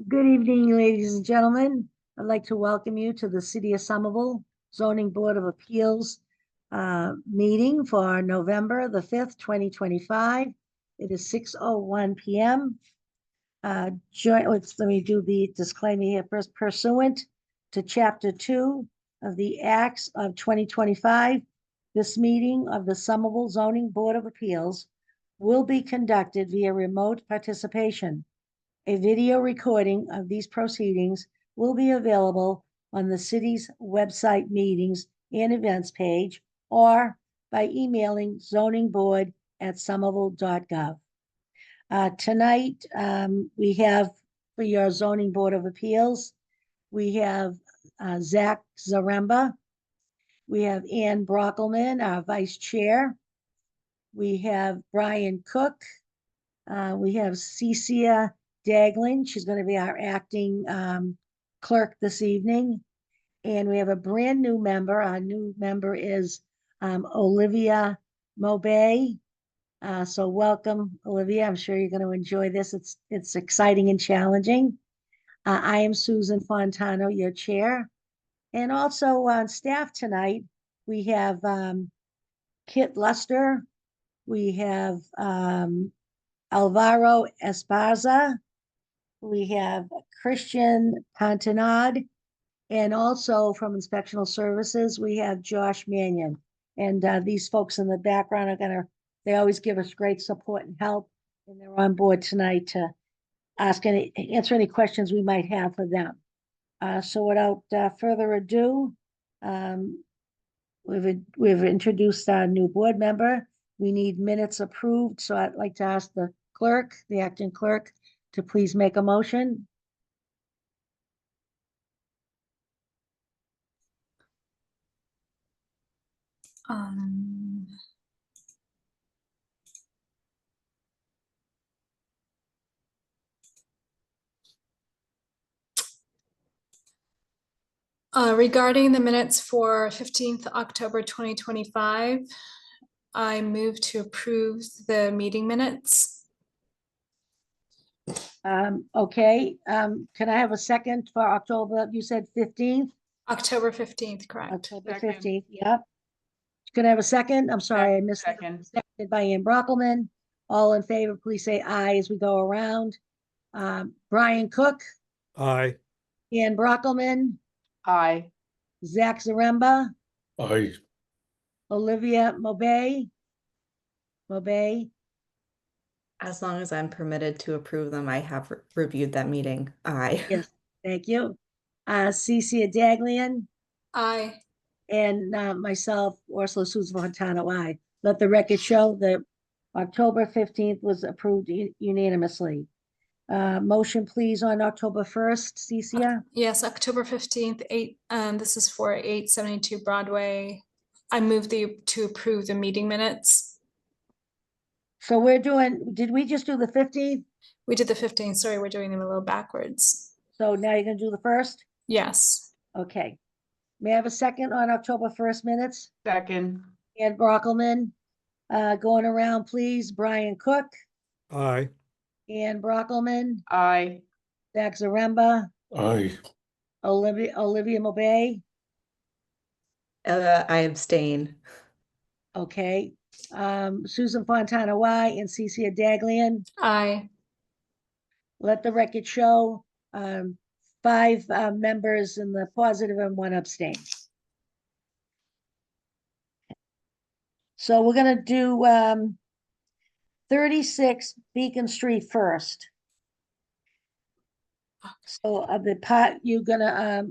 Good evening, ladies and gentlemen. I'd like to welcome you to the City of Somerville Zoning Board of Appeals meeting for November the 5th, 2025. It is 6:01 p.m. Let me do the disclaimer here first. Pursuant to Chapter 2 of the Acts of 2025, this meeting of the Somerville Zoning Board of Appeals will be conducted via remote participation. A video recording of these proceedings will be available on the city's website meetings and events page or by emailing zoningboard@somerville.gov. Tonight, we have for your zoning board of appeals, we have Zach Zaremba. We have Ann Brockelman, our vice chair. We have Brian Cook. We have Cecia Daglin. She's going to be our acting clerk this evening. And we have a brand new member. Our new member is Olivia Mobay. So welcome, Olivia. I'm sure you're going to enjoy this. It's exciting and challenging. I am Susan Fontano, your chair. And also on staff tonight, we have Kit Luster. We have Alvaro Esparza. We have Christian Pantanad. And also from Inspectional Services, we have Josh Mannion. And these folks in the background they always give us great support and help. And they're on board tonight to answer any questions we might have for them. So without further ado, we've introduced our new board member. We need minutes approved. So I'd like to ask the clerk, the acting clerk, to please make a motion. Regarding the minutes for 15th October 2025, I move to approve the meeting minutes. Okay. Can I have a second for October? You said 15th? October 15th, correct. October Second. 15th, yep. Can I have a second? I'm sorry, I missed it. Second. Seconded by Ann Brockelman. All in favor, please say aye as we go around. Brian Cook, Aye. Ann Brockelman, Aye. Zach Zaremba, Aye. Olivia Mobay. As long as I'm permitted to approve them, I have reviewed that meeting. Aye. Yes, thank you. Cecia Daglian, Aye. and myself, Ursula Susan Fontana, aye. Let the record show that October 15th was approved unanimously. Motion, please, on October 1st, Cecia. Yes, October 15th, this is for 872 Broadway. I move to approve the meeting minutes. So did we just do the 15th? We did the 15th. Sorry, we're doing them a little backwards. So now you're gonna do the first? Yes. Okay. May I have a second on October 1st minutes? Second. Ann Brockelman, going around, please. Brian Cook, Aye. Ann Brockelman, Aye. Zach Zaremba, Aye. Olivia Mobay. I abstain. Okay. Susan Fontana, Y, and Cecia Daglian. Aye. Let the record show, 5 members in the positive and 1 abstain. So we're gonna do 36 Beacon Street first. So the part you're gonna,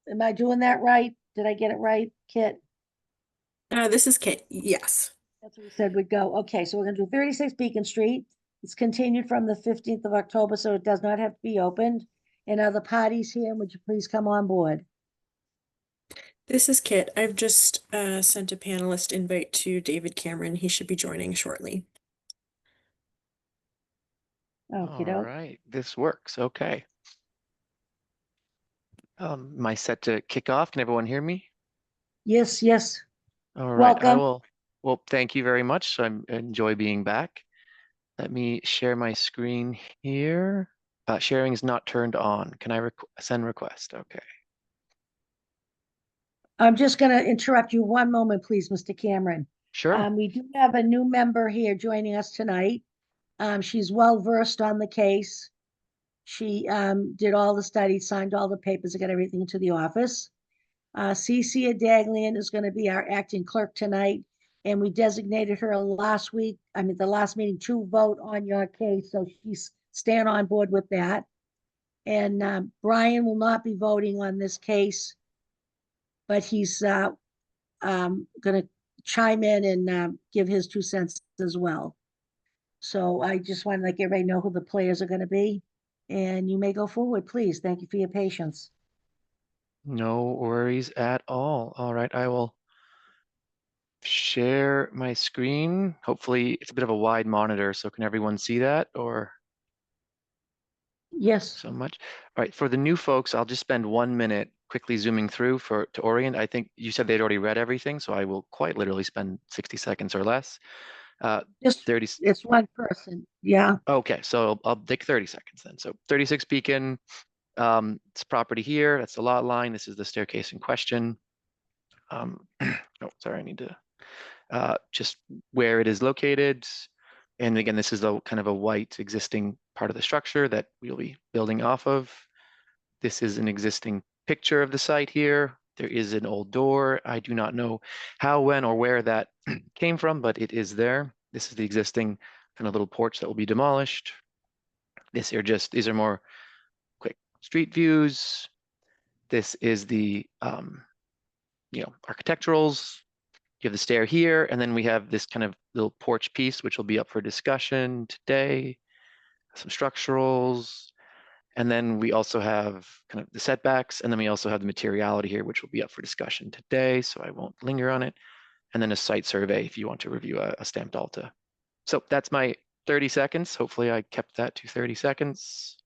am I doing that right? Did I get it right, Kit? This is Kate. Yes. That's what we said we'd go. Okay, so we're gonna do 36 Beacon Street. It's continued from the 15th of October, so it does not have to be opened. And are the parties here? Would you please come on board? This is Kit. I've just sent a panelist invite to David Cameron. He should be joining shortly. Okay, All right, this works. Okay. Am I set to kick off? Can everyone hear me? yes, yes. All right, I Welcome. will. Well, thank you very much. I enjoy being back. Let me share my screen here. Sharing is not turned on. Can I send request? Okay. I'm just gonna interrupt you one moment, please, Mr. Cameron. Sure. We do have a new member here joining us tonight. She's well versed on the case. She did all the studies, signed all the papers, and got everything to the office. Cece Daglian is going to be our acting clerk tonight, and we designated her last week, the last meeting, to vote on your case, so she's staying on board with that. And Brian will not be voting on this case, but he's going to chime in and give his 2 cents as well. So I just want to let everybody know who the players are going to be, and you may go forward, please. Thank you for your patience. No worries at all. All right, I will share my screen. Hopefully it's a bit of a wide monitor, so can everyone see that or Yes. so much? All right, for the new folks, I'll just spend 1 minute quickly zooming through to orient. I think you said they'd already read everything, so I will quite literally spend 60 seconds or less. Just 30. it's one person. Yeah. Okay, so I'll take 30 seconds then. So 36 Beacon, it's property here. That's the lot line. This is the staircase in question. Oh, sorry, I need to just where it is located. And again, this is a kind of a white existing part of the structure that we'll be building off of. This is an existing picture of the site here. There is an old door. I do not know how, when, or where that came from, but it is there. This is the existing kind of little porch that will be demolished. These are more quick street views. This is the architecturals. You have the stair here, and then we have this kind of little porch piece, which will be up for discussion today. Some structurals, and then we also have kind of the setbacks, and then we also have the materiality here, which will be up for discussion today, so I won't linger on it. And then a site survey if you want to review a stamped alta. So that's my 30 seconds. Hopefully I kept that to 30 seconds.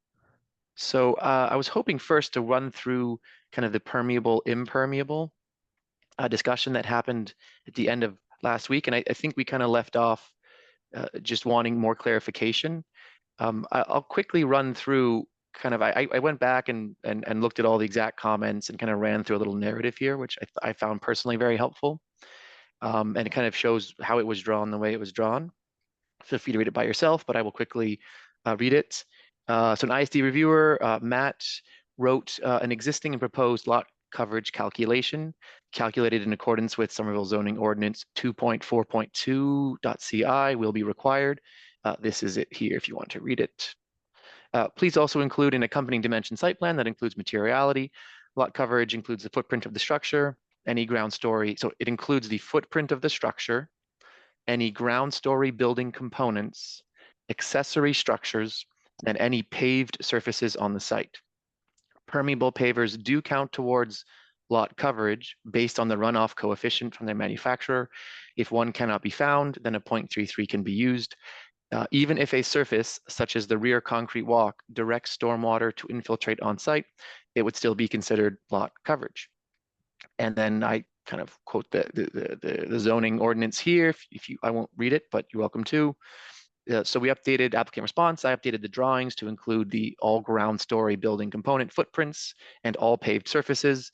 So I was hoping first to run through kind of the permeable, impermeable discussion that happened at the end of last week. And I think we kind of left off just wanting more clarification. I'll quickly run through kind of, I went back and looked at all the exact comments and kind of ran through a little narrative here, which I found personally very helpful. And it kind of shows how it was drawn the way it was drawn. Feel free to read it by yourself, but I will quickly read it. So an ISD reviewer, Matt, wrote an existing and proposed lot coverage calculation calculated in accordance with Somerville zoning ordinance 2.4.2.ci will be required. This is it here if you want to read it. Please also include an accompanying dimension site plan that includes materiality. Lot coverage includes the footprint of the structure, any ground story. So it includes the footprint of the structure, any ground story building components, accessory structures, and any paved surfaces on the site. Permeable pavers do count towards lot coverage based on the runoff coefficient from their manufacturer. If one cannot be found, then a 0.33 can be used. Even if a surface, such as the rear concrete walk, directs stormwater to infiltrate on site, it would still be considered lot coverage. And then I kind of quote the zoning ordinance here. I won't read it, but you're welcome to. So we updated applicant response. I updated the drawings to include the all ground story building component footprints and all paved surfaces.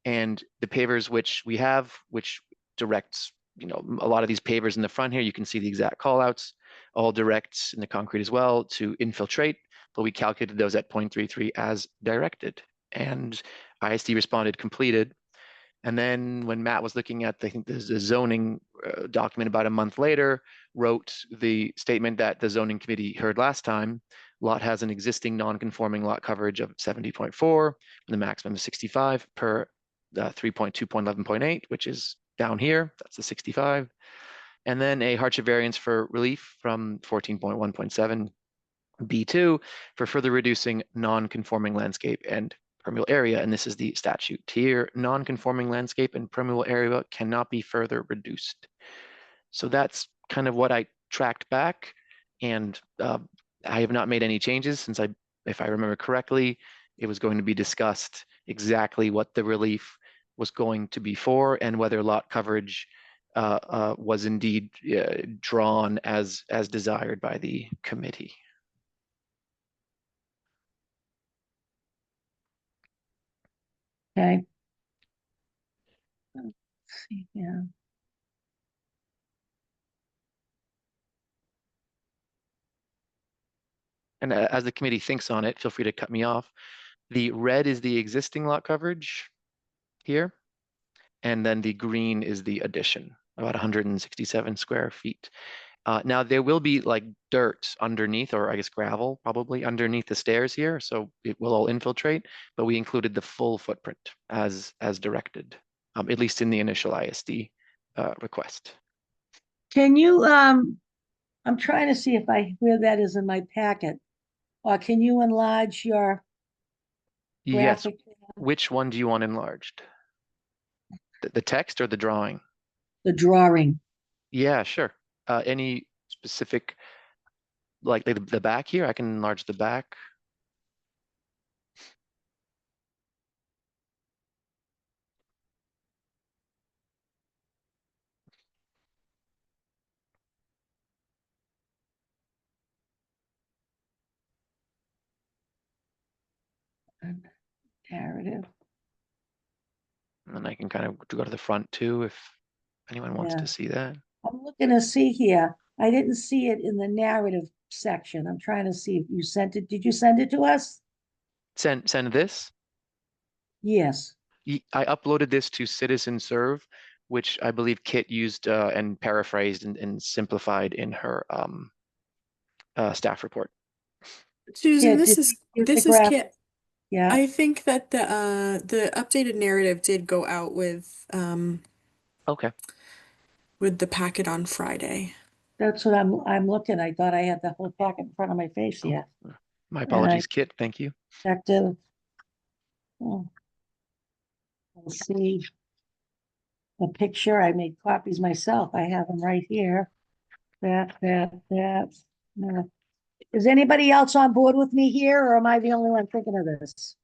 And the pavers which we have, which directs, a lot of these pavers in the front here, you can see the exact call outs, all directs in the concrete as well to infiltrate, but we calculated those at 0.33 as directed. And ISD responded completed. And then when Matt was looking at, I think the zoning document about a month later, wrote the statement that the zoning committee heard last time. Lot has an existing non-conforming lot coverage of 70.4, and the maximum is 65 per 3.2.11.8, which is down here. That's the 65. And then a hardship variance for relief from 14.1.7 B2 for further reducing non-conforming landscape and permeable area, and this is the statute here. Non-conforming landscape and permeable area cannot be further reduced. So that's kind of what I tracked back, and I have not made any changes since if I remember correctly, it was going to be discussed exactly what the relief was going to be for and whether lot coverage was indeed drawn as desired by the committee. Okay. Let's see, yeah. And as the committee thinks on it, feel free to cut me off. The red is the existing lot coverage here. And then the green is the addition, about 167 square feet. Now there will be like dirt underneath, or I guess gravel probably underneath the stairs here, so it will all infiltrate, but we included the full footprint as directed, at least in the initial ISD request. Can you, I'm trying to see if where that is in my packet. Or can you enlarge your Yes, graphic? which one do you want enlarged? The text or the drawing? The drawing? Yeah, sure. Any specific, like the back here? I can enlarge the back. Narrative, And then I can kind of go to the front too, if anyone wants yeah. to see that. I'm looking to see here. I didn't see it in the narrative section. I'm trying to see if you sent it. Did you send it to us? Send this. Yes. I uploaded this to Citizen Serve, which I believe Kit used and paraphrased and simplified in her staff report. Susan, Kit, this did is you use the this is graphic? Kit. Yeah, I think that the updated narrative did go out Okay. with the packet on Friday. that's what I'm looking. I thought I had the whole packet in front of my face Oh, here. my And I apologies, Kit. Thank you. checked it. Oh, let's see. The picture, I made copies myself. I have them right here. That. Uh, Is anybody else on board with me here, or am I the only one thinking of this?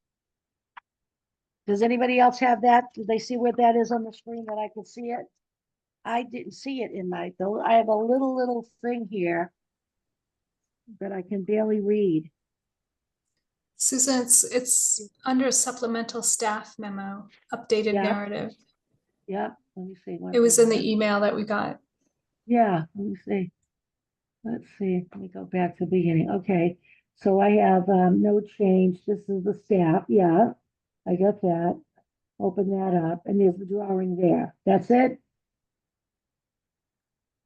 Does anybody else have that? Do they see where that is on the screen that I could see it? I didn't see it in my, though. I have a little thing here that I can barely read. Susan, it's under supplemental staff memo, updated Yeah. narrative. Yeah, let me see. It was in the email that we got. Yeah, let me see. Let's see. Let me go back to the beginning. Okay. So I have no change. This is the staff. Yeah, I got that. Open that up, and there's the drawing there. That's it.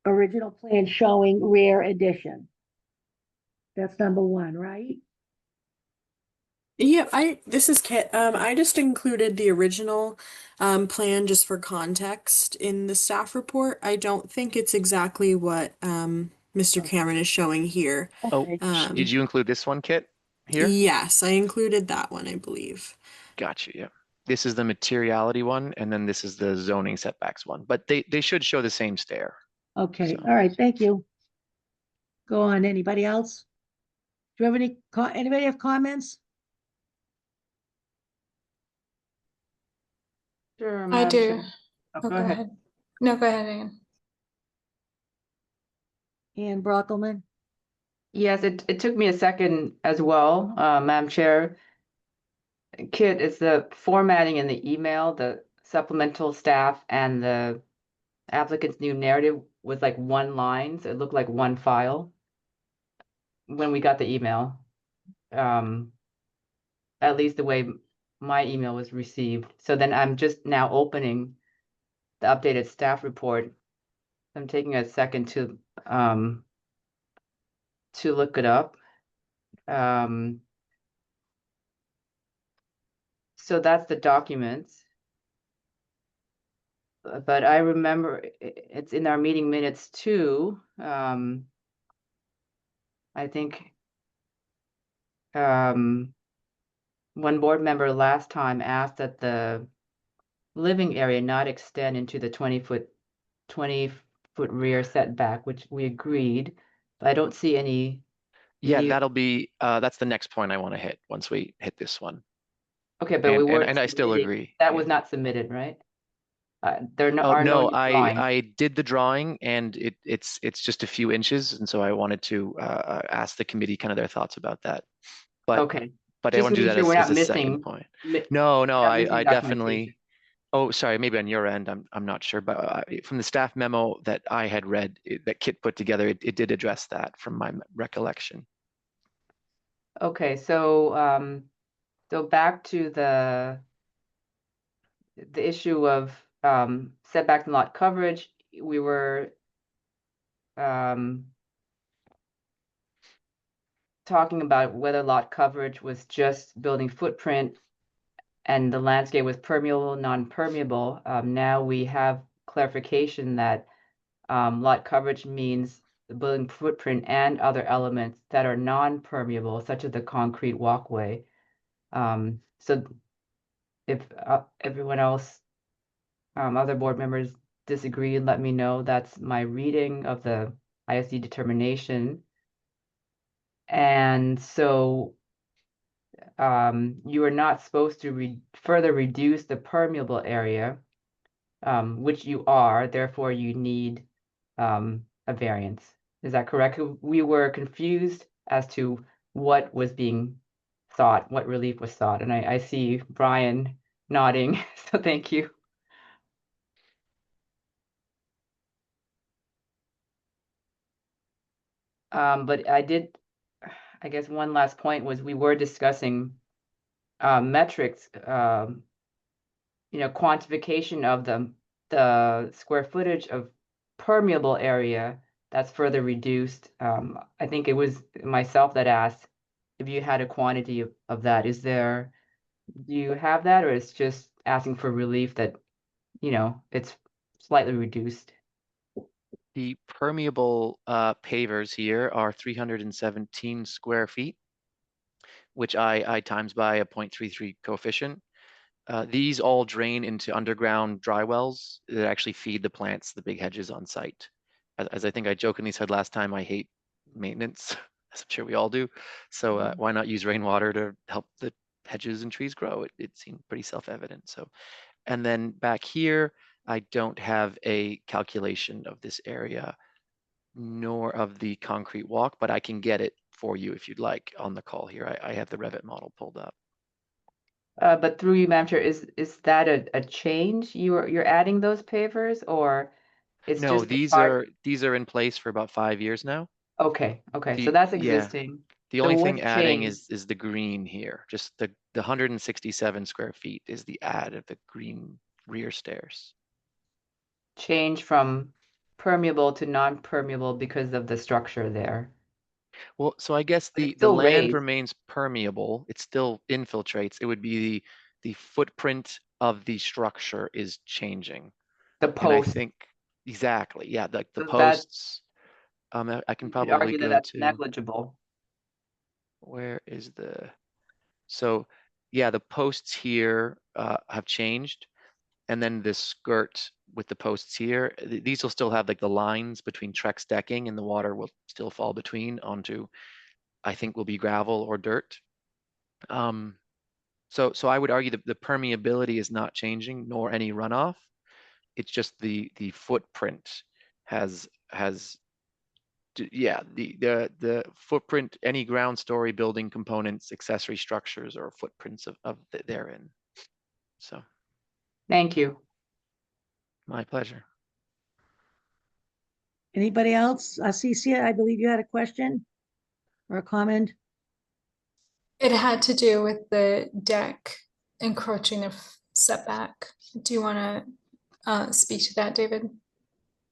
Original plan showing rear addition. That's number one, right? Yeah, this is Kit. I just included the original plan just for context in the staff report. I don't think it's exactly what Mr. Cameron is showing here. Oh, Okay. did you include this one, Kit? Here? Yes, I included that one, I believe. Got you. Yeah. This is the materiality one, and then this is the zoning setbacks one. But they should show the same stair. Okay. So- All right. Thank you. Go on. Anybody else? Do you have anybody have comments? Sure, I Madam do. Chair. Oh, Oh, go ahead. No, go ahead, Ann. Ann Brockelman? Yes, it took me a second as well, Madam Chair. Kit, is the formatting in the email, the supplemental staff and the applicant's new narrative was like one line, so it looked like one file when we got the email. At least the way my email was received. So then I'm just now opening the updated staff report. I'm taking a second to look it up. So that's the documents. But I remember it's in our meeting minutes too. I think one board member last time asked that the living area not extend into the 20-foot rear setback, which we agreed. But I don't see any. Yeah, new- that'll be that's the next point I want to hit once we hit this one. Okay, but we And were I still agree. That Yeah. was not submitted, right? There Oh are no no, new drawings. I did the drawing, and it's just a few inches, and so I wanted to ask the committee kind of their thoughts about that. But Okay. But I Just want to do making that sure we're as not a second missing, point. mi- No, not missing I documentation. definitely, oh, sorry, maybe on your end, I'm not sure, but from the staff memo that I had read, that Kit put together, it did address that from my recollection. Okay, so back to the issue of setback and lot coverage. We were talking about whether lot coverage was just building footprint and the landscape was permeable, non-permeable. Now we have clarification that lot coverage means the building footprint and other elements that are non-permeable, such as the concrete walkway. So if everyone else, other board members disagree, let me know. That's my reading of the ISD determination. And so you are not supposed to further reduce the permeable area, which you are, therefore you need a variance. Is that correct? We were confused as to what was being sought, what relief was sought, and I see Brian nodding, so thank you. But I guess one last point was we were discussing metrics, quantification of the square footage of permeable area that's further reduced. I think it was myself that asked if you had a quantity of that. Do you have that, or it's just asking for relief that, it's slightly reduced? The permeable pavers here are 317 square feet, which I times by a 0.33 coefficient. These all drain into underground dry wells that actually feed the plants, the big hedges on site. As I think I jokingly said last time, I hate maintenance, as I'm sure we all do. So why not use rainwater to help the hedges and trees grow? It seemed pretty self-evident. So, and then back here, I don't have a calculation of this area, nor of the concrete walk, but I can get it for you if you'd like on the call here. I have the Revit model pulled up. But through you, Madam Chair, is that a change? You're adding those pavers, or it's No, just part? these are in place for about 5 years now. Okay, so that's Yeah, existing. the So only what thing adding changed? is the green here. Just the 167 square feet is the add of the green rear stairs. Change from permeable to non-permeable because of the structure there. Well, so I guess But it's the still land raised, remains permeable. It still infiltrates. It would be the footprint of the structure is changing. the And I post. think exactly, yeah, like the So that, posts. I can you could probably argue that go that's to, negligible. where is so yeah, the posts here have changed. And then this skirt with the posts here, these will still have like the lines between Trex decking, and the water will still fall between onto, I think, will be gravel or dirt. So I would argue that the permeability is not changing, nor any runoff. It's just the footprint has yeah, the footprint, any ground story building components, accessory structures, or footprints of therein. So Thank you. my pleasure. Anybody else? Cece, I believe you had a question or a comment? It had to do with the deck encroaching a setback. Do you want to speak to that, David?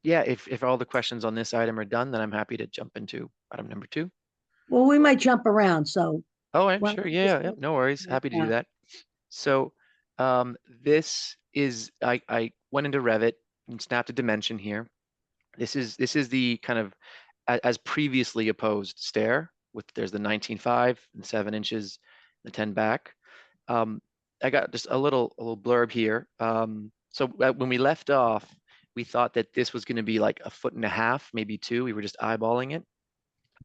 Yeah, if all the questions on this item are done, then I'm happy to jump into item number 2. Well, we might jump around, so. Oh, I'm why don't sure. we Yeah, just yeah, go no worries. Happy to do Yeah. that. So this is, I went into Revit and snapped a dimension here. This is the kind of as previously opposed stair with there's the 19.5 and 7 inches, the 10 back. I got just a little blurb here. So when we left off, we thought that this was going to be like 1.5 feet, maybe 2. We were just eyeballing it.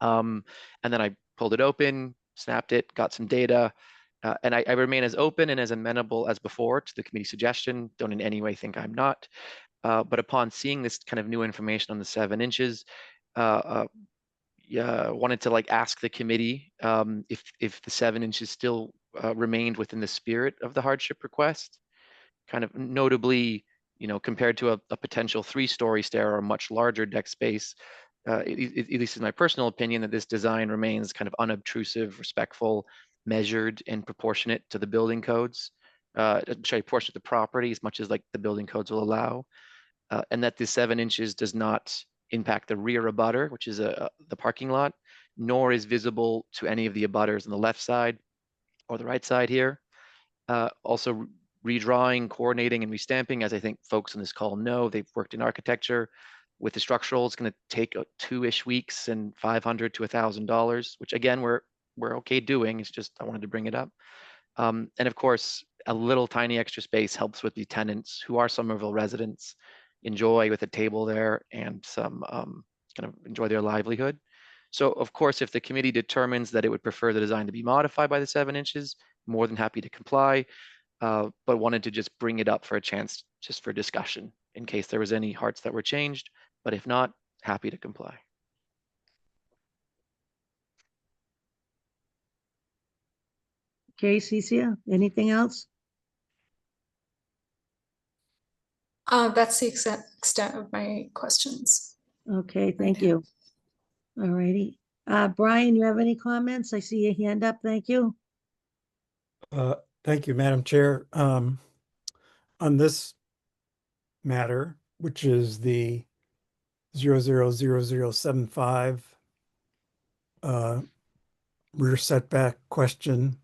And then I pulled it open, snapped it, got some data, and I remain as open and as amenable as before to the committee suggestion. Don't in any way think I'm not. But upon seeing this kind of new information on the 7 inches, wanted to like ask the committee if the 7 inches still remained within the spirit of the hardship request, kind of notably, compared to a potential 3-story stair or a much larger deck space. At least in my personal opinion, that this design remains kind of unobtrusive, respectful, measured, and proportionate to the building codes. Proportionate to the property as much as like the building codes will allow, and that the 7 inches does not impact the rear abutter, which is the parking lot, nor is visible to any of the abutters on the left side or the right side here. Also, redrawing, coordinating, and restamping, as I think folks on this call know, they've worked in architecture with the structural. It's going to take 2-ish weeks and $500 to $1,000, which again we're okay doing. It's just I wanted to bring it up. And of course, a little tiny extra space helps with the tenants who are Somerville residents enjoy with a table there and some kind of enjoy their livelihood. So of course, if the committee determines that it would prefer the design to be modified by the 7 inches, more than happy to comply, but wanted to just bring it up for a chance just for discussion in case there was any hearts that were changed, but if not, happy to comply. Okay, Cecilia, anything else? That's the extent of my questions. Okay, thank now. you. All righty. Brian, you have any comments? I see your hand up. Thank you. Thank you, Madam Chair. On this matter, which is the 000075 rear setback question,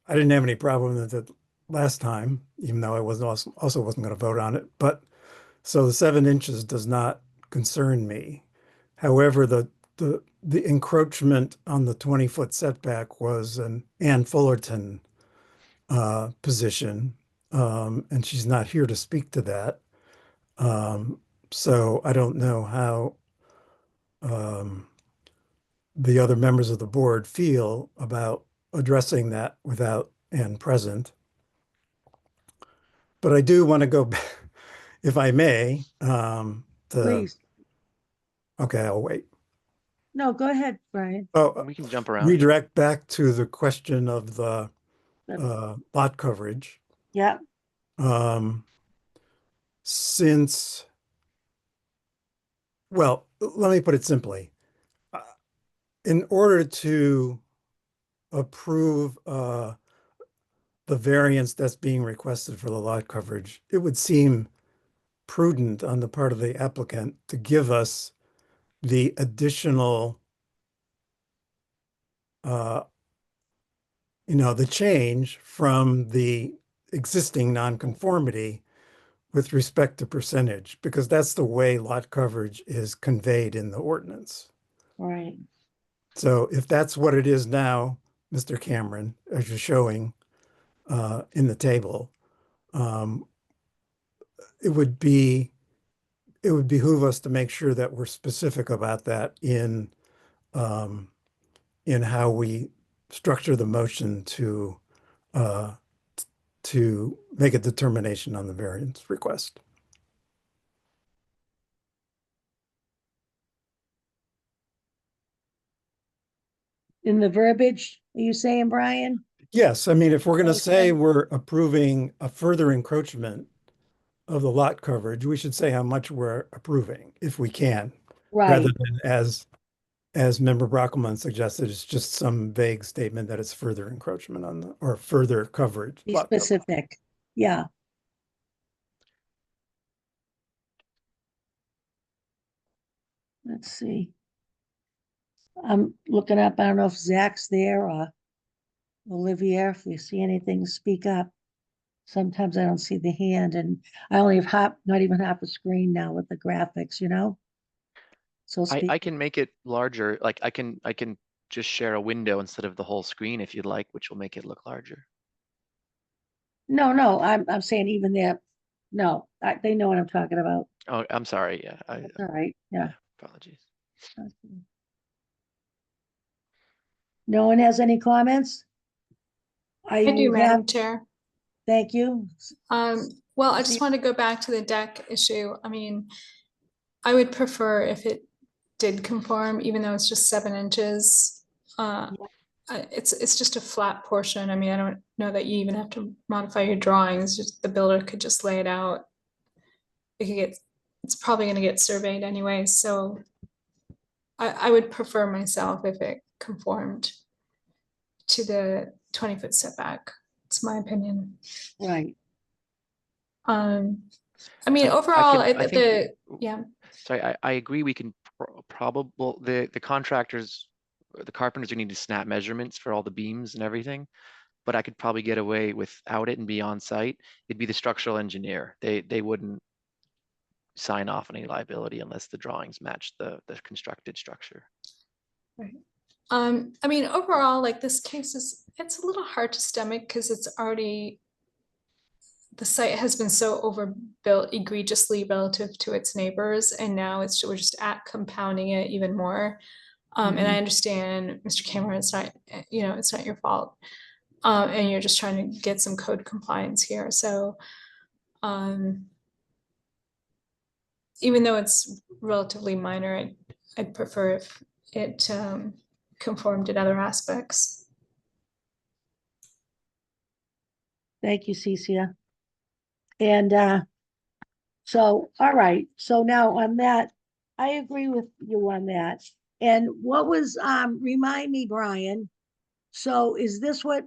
I didn't have any problem with it last time, even though I wasn't also wasn't going to vote on it. But so the 7 inches does not concern me. However, the encroachment on the 20-foot setback was an Ann Fullerton position, and she's not here to speak to that. So I don't know how the other members of the board feel about addressing that without Ann present. But I do want to go back, if I may, Please. okay, I'll wait. No, go ahead, Brian. Oh, We can jump around. redirect back to the question of the lot coverage. Yeah, Since, well, let me put it simply. In order to approve the variance that's being requested for the lot coverage, it would seem prudent on the part of the applicant to give us the additional, the change from the existing nonconformity with respect to percentage, because that's the way lot coverage is conveyed in the ordinance. right. So if that's what it is now, Mr. Cameron, as you're showing in the table, it would behoove us to make sure that we're specific about that in how we structure the motion to make a determination on the variance request. In the verbiage, are you saying, Brian? Yes, I mean, if we're going to Okay. say we're approving a further encroachment of the lot coverage, we should say how much we're approving, if we can, rather Right, than as Member Brockelman suggested, it's just some vague statement that it's further encroachment on the, or further coverage. be lot coverage. specific. Yeah. Let's see. I'm looking up, I don't know if Zach's there or Olivia, if you see anything, speak up. Sometimes I don't see the hand, and I only have not even half a screen now with the graphics, So speak. I can make it larger. Like I can just share a window instead of the whole screen if you'd like, which will make it look larger. No, I'm saying even there. No, they know what I'm talking about. Oh, I'm sorry. Yeah, That's all right, yeah. apologies. Okay. No one has any comments? I do, Madam Chair. Thank you. Well, I just want to go back to the deck issue. I mean, I would prefer if it did conform, even though it's just 7 inches. Yeah. It's just a flat portion. I mean, I don't know that you even have to modify your drawings, just the builder could just lay it out. It's probably gonna get surveyed anyway, so I would prefer myself if it conformed to the 20-foot setback. It's my opinion. Right. I mean, I overall, can- I think- yeah, Sorry, I agree. We can probable the contractors, the carpenters, we need to snap measurements for all the beams and everything. But I could probably get away without it and be on site. It'd be the structural engineer. They wouldn't sign off on any liability unless the drawings match the constructed structure. I mean, overall, like this case it's a little hard to stomach because it's already, the site has been so overbuilt egregiously relative to its neighbors, and now we're just compounding it even more. And I understand, Mr. Cameron, it's not, it's not your fault. And you're just trying to get some code compliance here. So, even though it's relatively minor, I'd prefer if it conformed in other aspects. Thank you, Cecia. And so, all right, so now on that, I agree with you on that. And what was, remind me, Brian, so is this what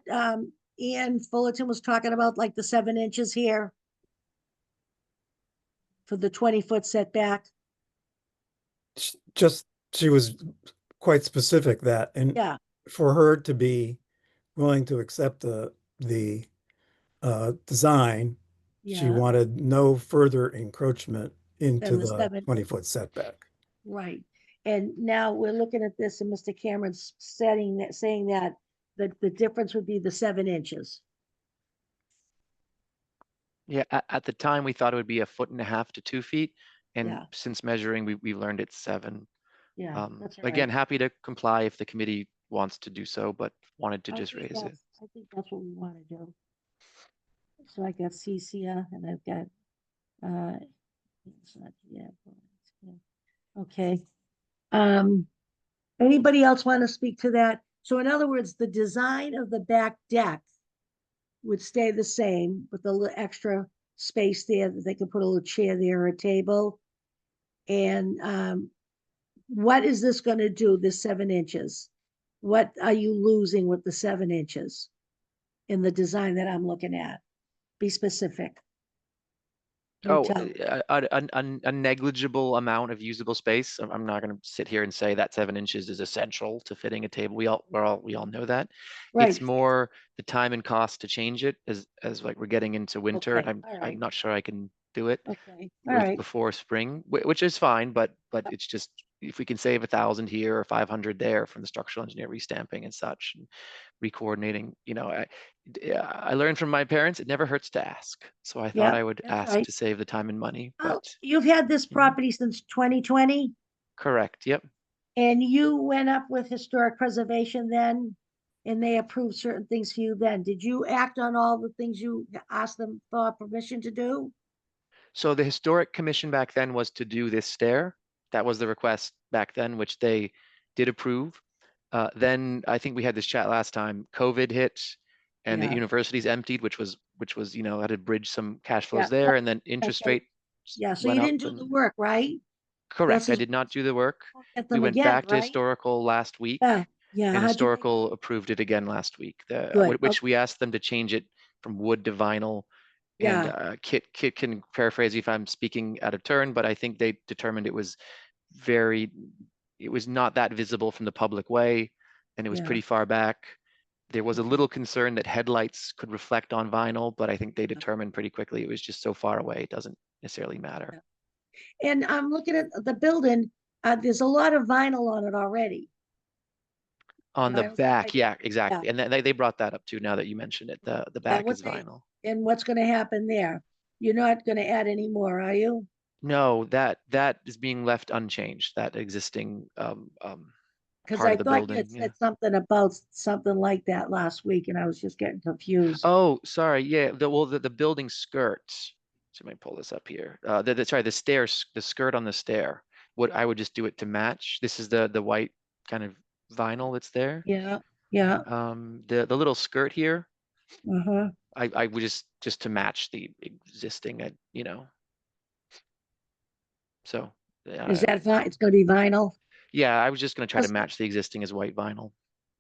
Ian Fullerton was talking about, like the 7 inches here? For the 20-foot setback? Just, she was quite specific that, and Yeah, for her to be willing to accept the design, she yeah, wanted no further encroachment into Than the the 7. 20-foot setback. right. And now we're looking at this and Mr. Cameron's saying that the difference would be the 7 inches. Yeah, at the time we thought it would be 1.5 to 2 feet, and Yeah. since measuring, we learned it's 7. Yeah, that's all Again, right. happy to comply if the committee wants to do so, but wanted to I just think raise it. that's- I think that's what we want to do. So I got Cecia and I've got, it's not yet, but it's good. Okay. Anybody else want to speak to that? So in other words, the design of the back deck would stay the same with a little extra space there that they could put a little chair there or a table. And what is this going to do, this 7 inches? What are you losing with the 7 inches in the design that I'm looking at? Be specific. You Oh, tell- a negligible amount of usable space. I'm not going to sit here and say that 7 inches is essential to fitting a table. We all know that. Right, It's more the time and cost to change it as like we're getting into winter, Okay, and all I'm right. not sure I can do it okay, all right, before spring, which is fine, but it's just, if we can save 1,000 here or 500 there from the structural engineer restamping and such, and recoordinating, I learned from my parents, it never hurts to ask. So I thought Yeah, I would that's ask right. to save the time and money, Oh, but you've had this Mhm. property since 2020 correct, yep. and you went up with historic preservation then? And they approved certain things for you then. Did you act on all the things you asked them for permission to do? So the historic commission back then was to do this stair. That was the request back then, which they did approve. Then I think we had this chat last time, COVID hit and the Yeah. university's emptied, which was, had to bridge some cash flows Yeah, there, and then interest okay. rate Yeah, so went you up didn't do the and work, right? correct, I is- did not do the work. Get We them went again, back to right? historical last week. Yeah, yeah. And how'd you make- historical approved it again last week, Good, which we asked them to change it from wood to vinyl. And Yeah, Kit can paraphrase if I'm speaking out of turn, but I think they determined it was not that visible from the public way, and it was Yeah. pretty far back. There was a Okay. little concern that headlights could reflect on vinyl, but I think they determined pretty quickly it was just so far away, it doesn't necessarily matter. and I'm looking at the building, there's a lot of vinyl on it already. On the Vinyl's back, like- yeah, exactly. And they brought that up too, now that you mention it. The back what is they- vinyl. And what's gonna happen there? You're not gonna add any more, are you? No, that is being left unchanged, that existing Because part I of the thought you building. had Yeah. said something about something like that last week and I was just getting confused. Oh, sorry. Yeah. The building skirt. So let me pull this up here. Sorry, the stairs, the skirt on the stair what I would just do it to match. This is the white kind of vinyl that's there. Yeah, yeah, The little skirt here, uh-huh. I would just to match the existing, so. Is that it's gonna be vinyl? Yeah, I was just gonna try to Does- match the existing as white vinyl.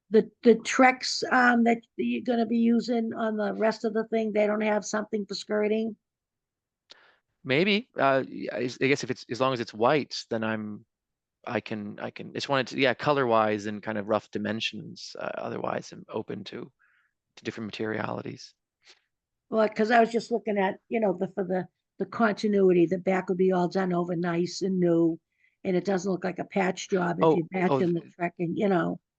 The Trex, that you're gonna be using on the rest of the thing, they don't have something for skirting? Maybe, yeah, I guess if it's, as long as it's white, then I can, just wanted to, yeah, color wise and kind of rough dimensions. Otherwise, I'm open to different materialities. Well, because I was just looking at, for the continuity, the back would be all done over nice and new. And it doesn't look like a patch job if Oh, you're matching the trekking,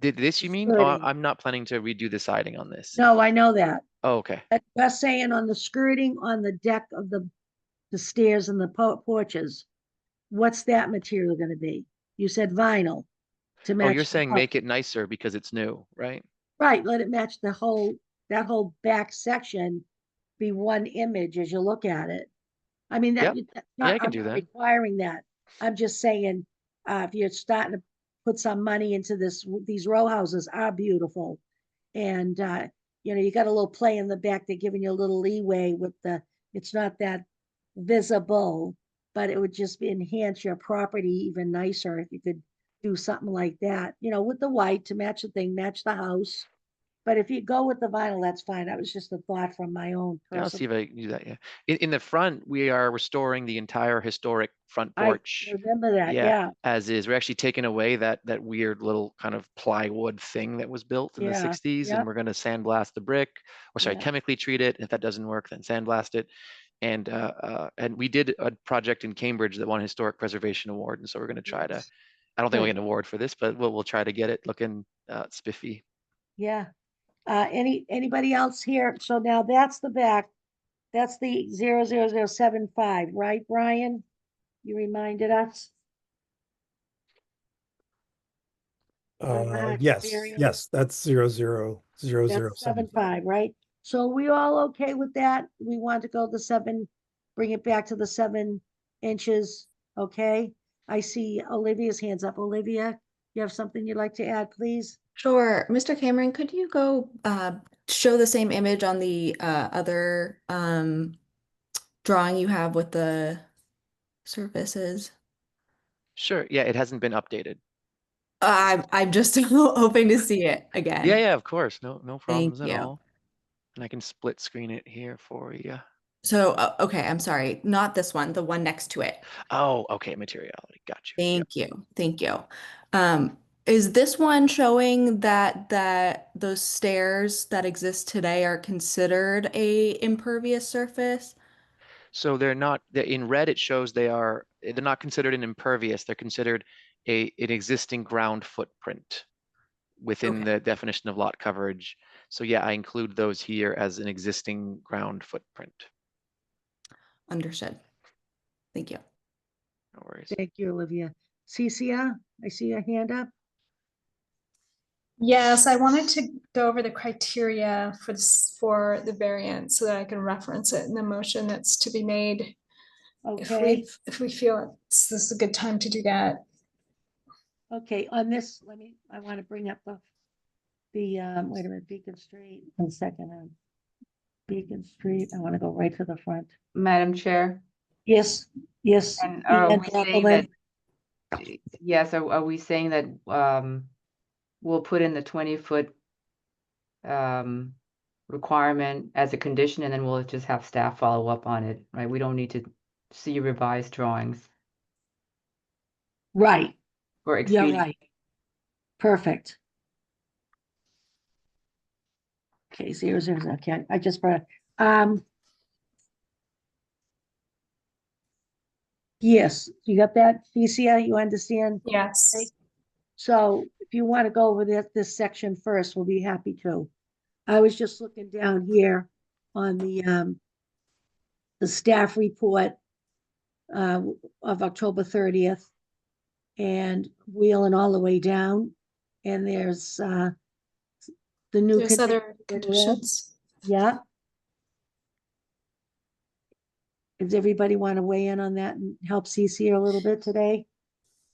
Did this the you mean? Oh, skirting. I'm not planning to redo the siding on this. No, I know that. Oh, okay. But we're saying on the skirting on the deck of the stairs and the porches, what's that material gonna be? You said vinyl to Oh, match. you're the saying house. make it nicer because it's new, right? Right, let it match that whole back section be one image as you look at it. I mean, Yep. that's Yeah, I not, can I'm do not that. requiring that. I'm just saying, if you're starting to put some money into these row houses are beautiful. And, you got a little play in the back, they're giving you a little leeway with it's not that visible, but it would just enhance your property even nicer if you could do something like that, with the white to match the thing, match the house. But if you go with the vinyl, that's fine. That was just a thought from my own Yeah, I'll see personal. if I can do that. Yeah. In the front, we are restoring the entire historic front I porch. remember that, Yeah, yeah, as is. We're actually taking away that weird little kind of plywood thing that was built in the yeah, 60s, and yeah, we're going to sandblast the brick, or sorry, yeah. chemically treat it. If that doesn't work, then sandblast it. And we did a project in Cambridge that won a historic preservation award, and so we're going to try to. Yes. I don't think we'll Good. get an award for this, but we'll try to get it looking spiffy. Yeah. Anybody else here? So now that's the back. That's the 00075, right, Brian? You reminded us? Yes, Variance. yes, that's 0000075. That's 7.5, right? So we all okay with that? We want to go the 7, bring it back to the 7 inches, okay? I see Olivia's hands up. Olivia, you have something you'd like to add, please? Sure. Mr. Cameron, could you go show the same image on the other drawing you have with the surfaces? Sure. Yeah, it hasn't been updated. I'm just hoping to see it again. Yeah, of course. No Thank problems at you. all. And I can split screen it here for you. So, okay, I'm sorry, not this one, the one next to it. Oh, okay, materiality. Got you. Yep. Thank you. Thank you. Is this one showing that those stairs that exist today are considered a impervious surface? So in red, it shows they're not considered an impervious. They're considered an existing ground footprint within Okay. the definition of lot coverage. So yeah, I include those here as an existing ground footprint. Understood. Thank you. No worries. Thank you, Olivia. Cecia, I see your hand up. Yes, I wanted to go over the criteria for the variance so that I can reference it in the motion that's to be made. Okay, If we feel this is a good time to do that. okay, on this, I want to bring up wait a minute, Beacon Street, 1 second. Beacon Street, I want to go right to the front. Madam Chair, Yes, yes. and are Ian we saying Brockleman. that, yes, are we saying that we'll put in the 20-foot requirement as a condition, and then we'll just have staff follow up on it, right? We don't need to see revised drawings Right, for you're expedient. right. Perfect. Okay, 0, 0, 0, okay, I just brought, yes, you got that, Thecia, you understand? Yes. So if you want to go over this section first, we'll be happy to. I was just looking down here on the staff report of October 30th and wheeling all the way down. And there's the new. There's other in red. conditions. Yeah. Does everybody want to weigh in on that and help Cece a little bit today?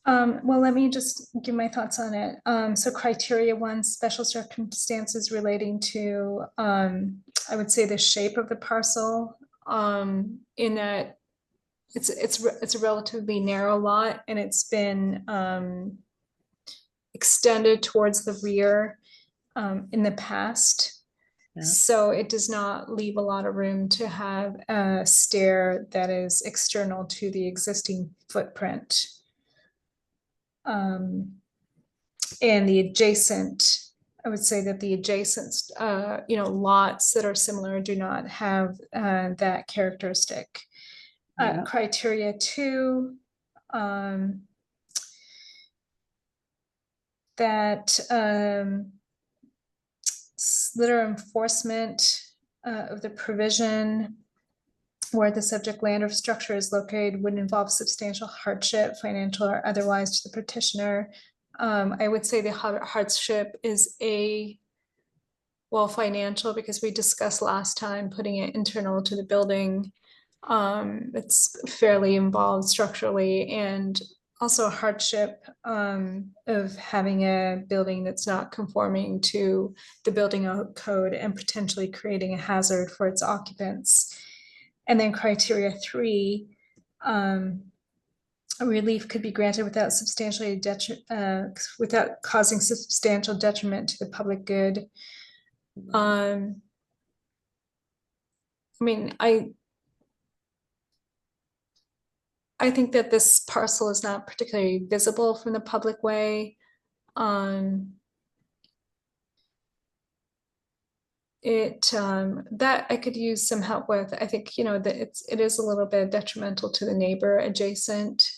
Well, let me just give my thoughts on it. So criteria one, special circumstances relating to, I would say the shape of the parcel, in that it's a relatively narrow lot and it's been, extended towards the rear, in the past. Yeah. So it does not leave a lot of room to have a stair that is external to the existing footprint. And the adjacent, I would say that the adjacent, lots that are similar do not have that characteristic. Yeah. Criteria two, that litter enforcement of the provision where the subject land or structure is located would involve substantial hardship, financial or otherwise, to the petitioner. I would say the hardship is financial, because we discussed last time putting it internal to the building. It's fairly involved structurally, and also a hardship of having a building that's not conforming to the building code and potentially creating a hazard for its occupants. And then criteria three, a relief could be granted without without causing substantial detriment to the public good. I mean, I think that this parcel is not particularly visible from the public way. That I could use some help with. I think, that it is a little bit detrimental to the neighbor adjacent.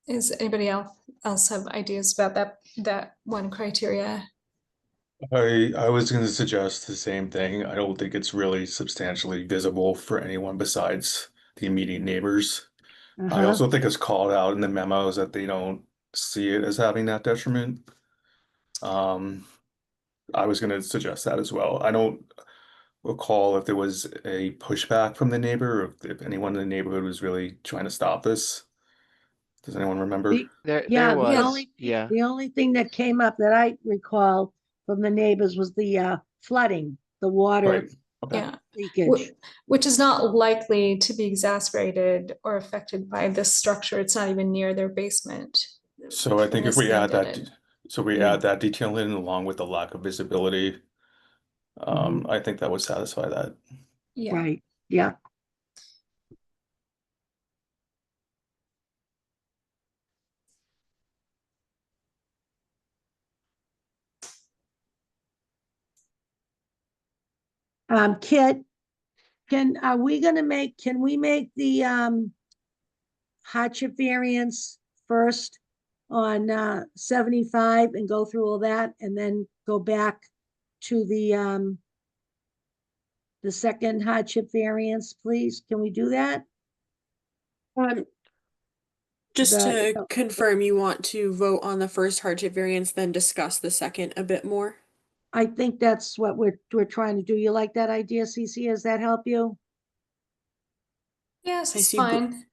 Is anybody else have ideas about that one criteria? I was going to suggest the same thing. I don't think it's really substantially visible for anyone besides the immediate neighbors. I Uh-huh. also think it's called out in the memos that they don't see it as having that detriment. I was going to suggest that as well. I don't recall if there was a pushback from the neighbor, or if anyone in the neighborhood was really trying to stop this. Does anyone remember? There Yeah, was, yeah. the only thing that came up that I recall from the neighbors was the flooding, the water Right. Okay. Yeah, leakage. which is not likely to be exacerbated or affected by this structure. It's not even near their basement. So I think if we add that, Yeah. add that detail in along with the lack of visibility, Mhm. I think that would satisfy that. Yeah. Right, yeah. Kit, can we make the hardship variance first on 75 and go through all that and then go back to the second hardship variance, please? Can we do that? Just The- to confirm, you want to vote on the first hardship variance, then discuss the second a bit more? I think that's what we're trying to do. You like that idea, Cece? Does that help you? Yes, I it's see fine.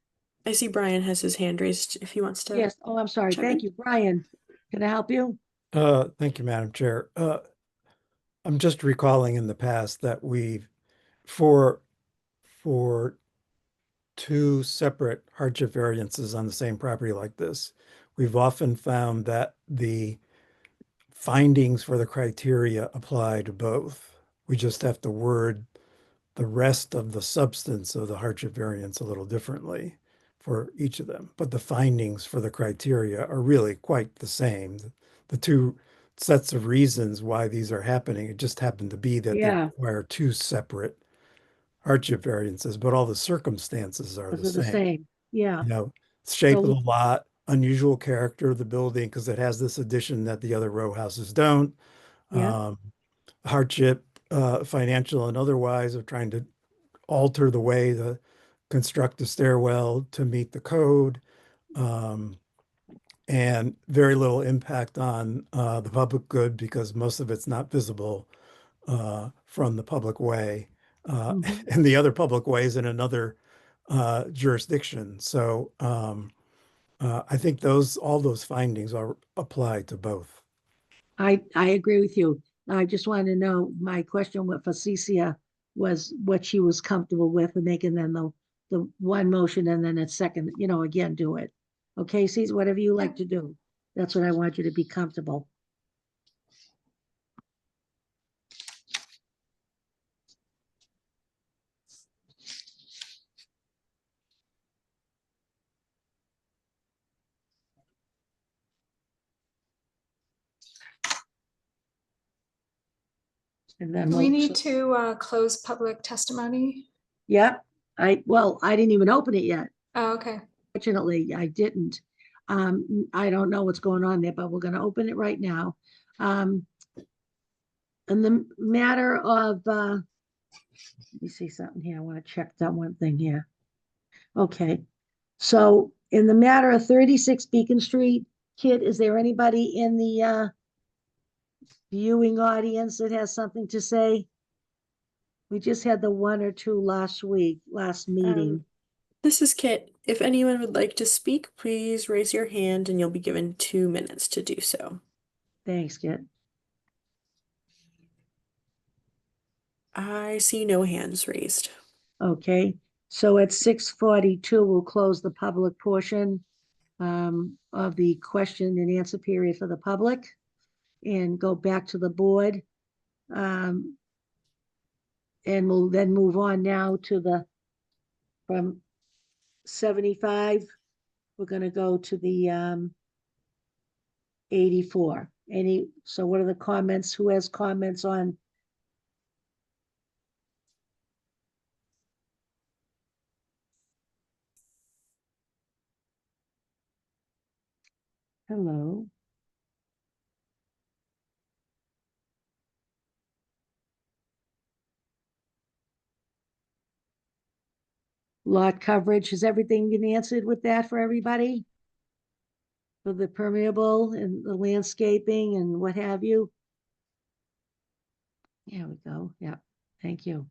I see Brian has his hand raised if he wants to. Yes. Oh, I'm sorry. chime Thank in. you, Brian. Can I help you? Thank you, Madam Chair. I'm just recalling in the past that for for two separate hardship variances on the same property like this, we've often found that the findings for the criteria apply to both. We just have to word the rest of the substance of the hardship variance a little differently for each of them. But the findings for the criteria are really quite the same. The two sets of reasons why these are happening, it just happened to be that they Yeah. require two separate hardship variances, but all the circumstances are the Those are the same. same. Yeah. You know, shape of So- the lot, unusual character of the building because it has this addition that the other row houses don't. Yeah. Hardship, financial and otherwise, of trying to alter the way to construct the stairwell to meet the code. And very little impact on the public good because most of it's not visible from the public way. Mhm. And the other public way is in another jurisdiction. So I think all those findings are applied to both. I agree with you. I just wanted to know, my question with Facicia was what she was comfortable with and making then the one motion and then a second, again, do it. Okay, see, whatever you like to do. That's what I want you to be comfortable. And then Do we we'll, need to close public testimony? yep, I didn't even open it yet. Oh, okay. Fortunately, I didn't. I don't know what's going on there, but we're gonna open it right now. In the matter of, let me see something here. I want to check that one thing here. Okay, so in the matter of 36 Beacon Street, Kit, is there anybody in the viewing audience that has something to say? We just had the one or two last meeting. This is Kit. If anyone would like to speak, please raise your hand and you'll be given 2 minutes to do so. Thanks, Kit. I see no hands raised. Okay, so at 6:42, we'll close the public portion of the question and answer period for the public and go back to the board. And we'll then move on now to from 75, we're gonna go to the 84. So what are the comments? Who has comments on? Hello. Lot coverage, has everything been answered with that for everybody? For the permeable and the landscaping and what have you? There we go. Yeah, thank you.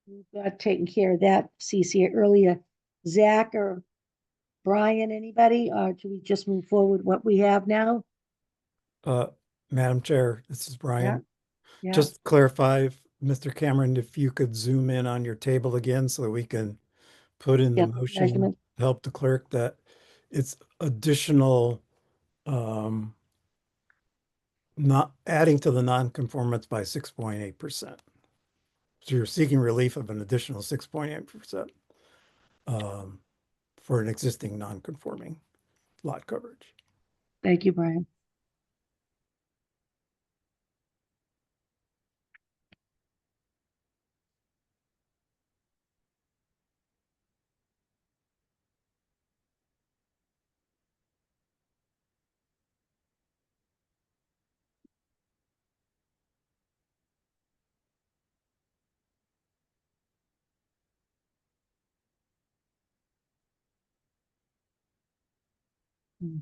We got taken care of that, Cece, earlier. Zach or Brian, anybody, or do we just move forward what we have now? Madam Chair, this is Brian. Yeah, Just clarify, Mr. Cameron, if you could zoom in on your table again so that we can put in the yeah, motion, measurement. help the clerk that it's additional, not adding to the nonconformance by 6.8%. So you're seeking relief of an additional 6.8% for an existing non-conforming lot coverage. Thank you, Brian. Hmm.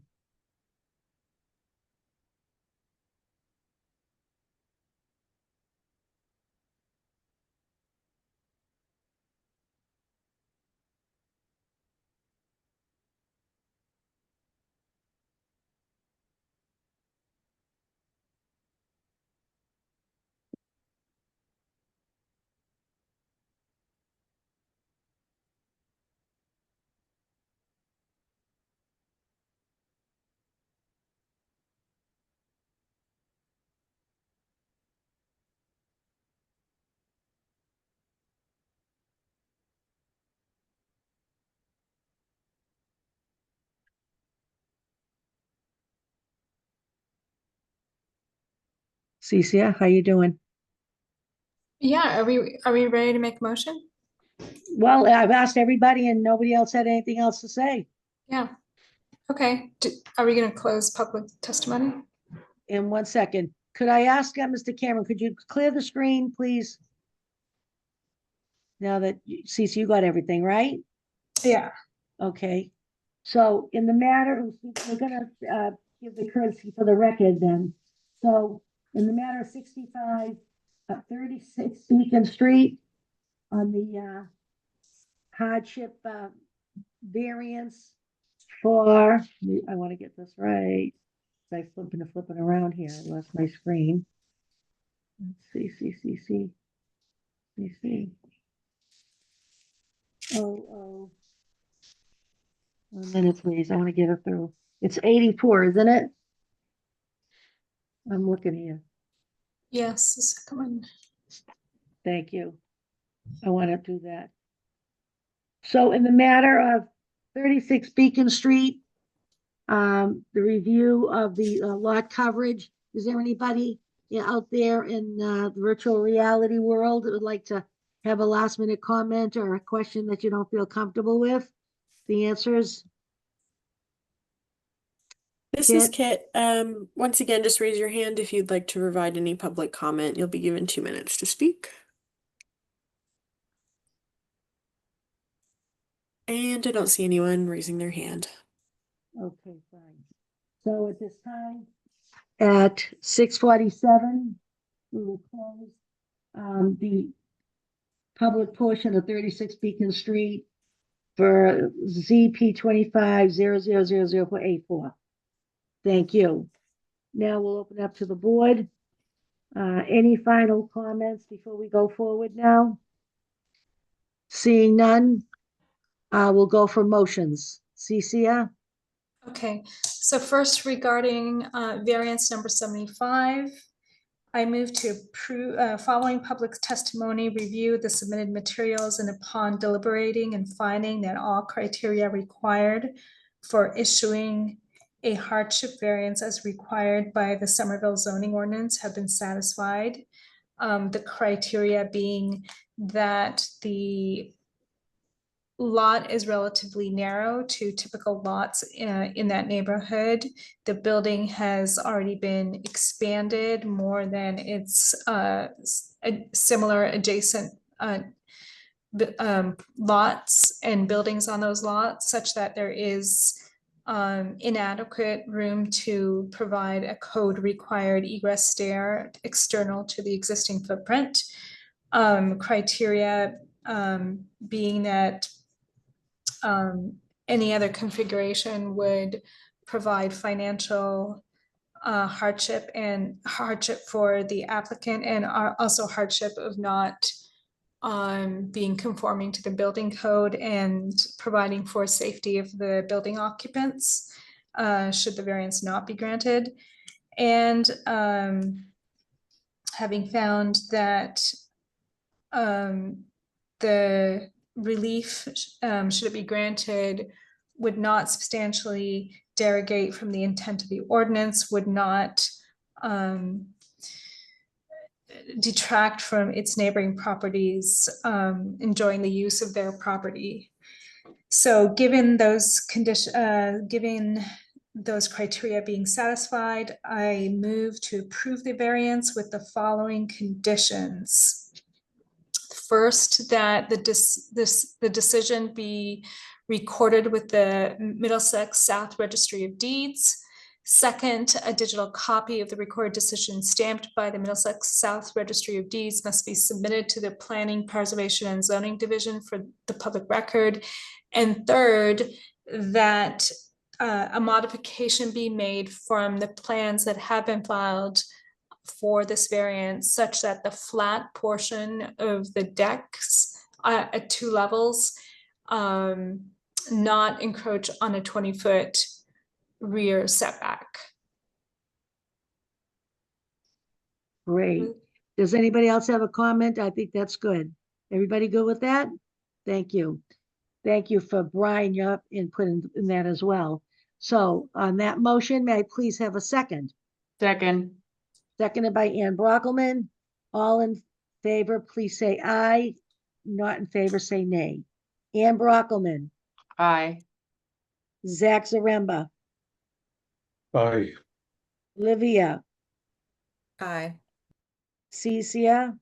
Cece, how you doing? Yeah, are we ready to make a motion? Well, I've asked everybody and nobody else had anything else to say. Yeah. Okay, are we gonna close public testimony? In 1 second, could I ask Mr. Cameron, could you clear the screen, please? Now that, Cece, you got everything, right? Yeah. Okay, So in the matter, we're gonna give the courtesy for the record then. So in the matter of 65, 36 Beacon Street on the hardship variance for, I want to get this right. By flipping around here, I lost my screen. Let's see. Oh. 1 minute, please. I want to get it through. It's 84, isn't it? I'm looking here. Yes, the second one. Thank you. I want to do that. So in the matter of 36 Beacon Street, the review of the lot coverage, is there anybody out there in the virtual reality world that would like to have a last minute comment or a question that you don't feel comfortable with? The answers? This is Kit? Kit. Once again, just raise your hand if you'd like to provide any public comment. You'll be given 2 minutes to speak. And I don't see anyone raising their hand. Okay, fine. So at this time, at 6:47, we will close the public portion of 36 Beacon Street for ZP 25-000084. Thank you. Now we'll open up to the board. Any final comments before we go forward now? Seeing none, we'll go for motions. Cecilia? Okay, so first regarding variance number 75, I move to approve, following public testimony, review the submitted materials, and upon deliberating and finding that all criteria required for issuing a hardship variance as required by the Somerville zoning ordinance have been satisfied. The criteria being that the lot is relatively narrow to typical lots in that neighborhood. The building has already been expanded more than its similar adjacent lots and buildings on those lots, such that there is inadequate room to provide a code required egress stair external to the existing footprint. Criteria being that any other configuration would provide financial hardship for the applicant, and also hardship of not being conforming to the building code and providing for safety of the building occupants should the variance not be granted. And having found that the relief, should it be granted, would not substantially derogate from the intent of the ordinance, would not detract from its neighboring properties enjoying the use of their property. So given those given those criteria being satisfied, I move to approve the variance with the following conditions. First, that the decision be recorded with the Middlesex South Registry of Deeds. Second, a digital copy of the recorded decision stamped by the Middlesex South Registry of Deeds must be submitted to the Planning, Preservation, and Zoning Division for the public record. And third, that a modification be made from the plans that have been filed for this variance, such that the flat portion of the decks at 2 levels not encroach on a 20-foot rear setback. Great. Does anybody else have a comment? I think that's good. Everybody good with that? Thank you. Thank you for Brian, your input in that as well. So on that motion, may I please have a second? Second. Seconded by Ann Brockelman. All in favor, please say aye. Not in favor, say nay. Ann Brockelman, Aye. Zach Zaremba, Aye. Olivia, Aye. Cecia.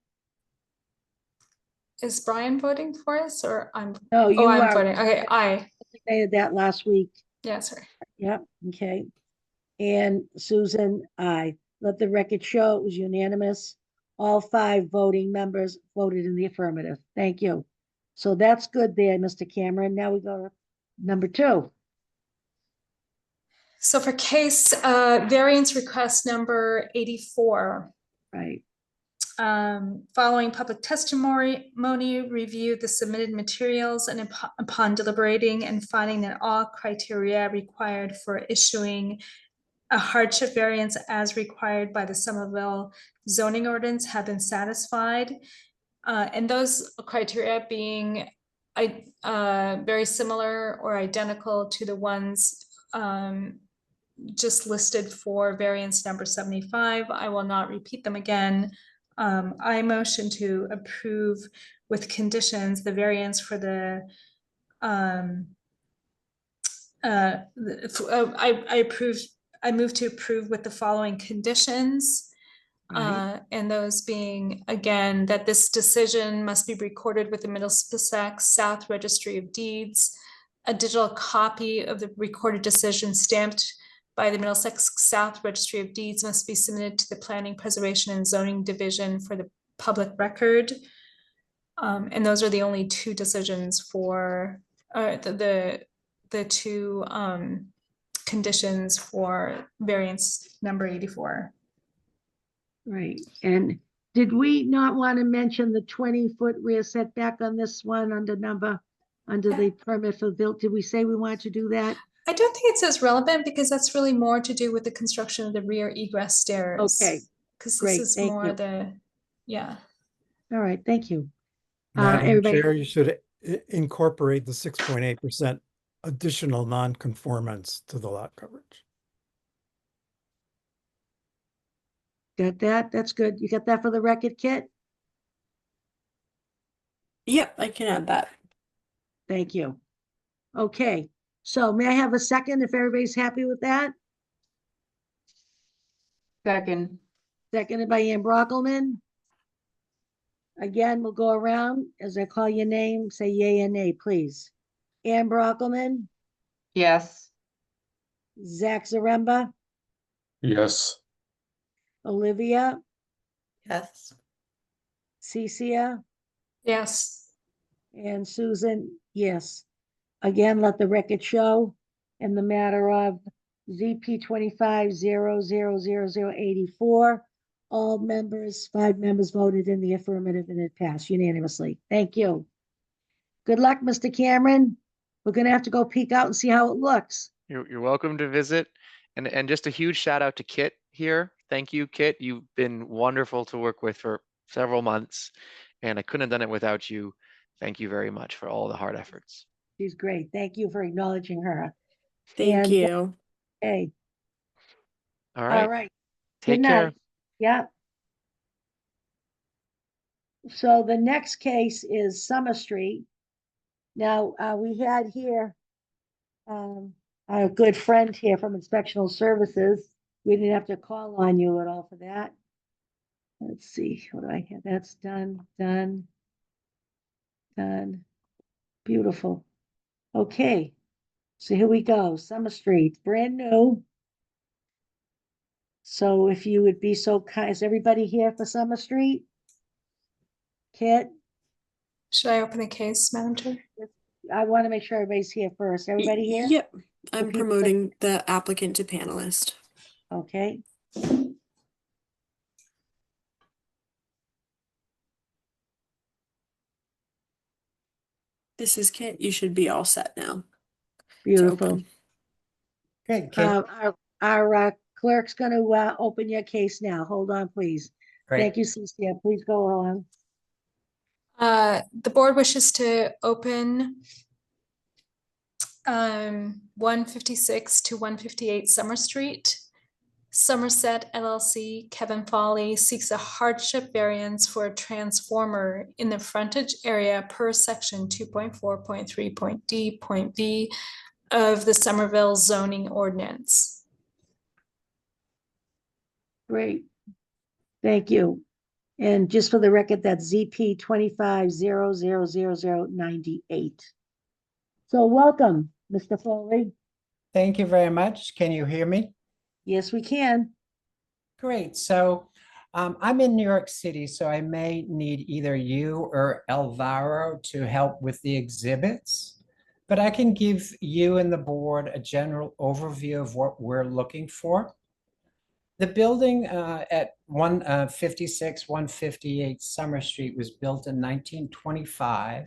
Is Brian voting for us, or I'm? No, you Oh, I'm are. voting. Okay, aye. They did that last week. Yeah, sorry. Yep, okay. And Susan, aye. Let the record show it was unanimous. All 5 voting members voted in the affirmative. Thank you. So that's good there, Mr. Cameron. Now we go to number 2. So for case variance request number 84, Right, following public testimony, review the submitted materials, and upon deliberating and finding that all criteria required for issuing a hardship variance as required by the Somerville zoning ordinance have been satisfied. And those criteria being very similar or identical to the ones just listed for variance number 75. I will not repeat them again. I motion to approve with conditions the variance for the I move to approve with the following conditions. right, And those being, again, that this decision must be recorded with the Middlesex South Registry of Deeds. A digital copy of the recorded decision stamped by the Middlesex South Registry of Deeds must be submitted to the Planning, Preservation, and Zoning Division for the public record. And those are the only 2 decisions for the 2 conditions for variance number 84. right. And did we not want to mention the 20-foot rear setback on this one under the permit for built? Did we say we wanted to do that? I don't think it says relevant because that's really more to do with the construction of the rear egress stairs. Okay, Because great, this is thank more you. yeah. All right, thank you. Madam everybody- Chair, you should incorporate the 6.8% additional non-conformance to the lot coverage. Got that? That's good. You got that for the record, Kit? Yep, I can add that. Thank you. Okay, so may I have a second if everybody's happy with that? Second, Seconded by Ann Brockelman. Again, we'll go around. As I call your name, say yay and nay, please. Ann Brockelman, yes. Zach Zaremba, Yes. Olivia, Yes. Cecia, Yes. and Susan, yes. Again, let the record show in the matter of ZP 25-0000084. All members, 5 members voted in the affirmative and it passed unanimously. Thank you. Good luck, Mr. Cameron. We're gonna have to go peek out and see how it looks. You're welcome to visit. And just a huge shout out to Kit here. Thank you, Kit. You've been wonderful to work with for several months, and I couldn't have done it without you. Thank you very much for all the hard efforts. She's great. Thank you for acknowledging her. Thank And- you. Okay, All all right. right. Take Good care. night. Yeah. So the next case is Summer Street. Now, we had here our good friend here from Inspectional Services. We didn't have to call on you at all for that. Let's see, what do I have? That's done. Beautiful. Okay, so here we go. Summer Street, brand new. So if you would be so kind, is everybody here for Summer Street? Kit, Should I open the case, Madam Chair? I want to make sure everybody's here first. Everybody here? Yep, I'm people that- promoting the applicant to panelist. Okay. This is Kit. You should be all set now. to Beautiful. open. Okay, Kit. our clerk's gonna open your case now. Hold on, please. Thank you, Cecilia. Please go along. The board wishes to open 156 to 158 Summer Street. Somerset LLC, Kevin Foley seeks a hardship variance for a transformer in the frontage area per section 2.4.3.d.b of the Somerville zoning ordinance. Great. Thank you. And just for the record, that's ZP 25-00098. So welcome, Mr. Foley. Thank you very much. Can you hear me? Yes, we can. Great. So I'm in New York City, so I may need either you or Alvaro to help with the exhibits. But I can give you and the board a general overview of what we're looking for. The building at 156, 158 Summer Street was built in 1925,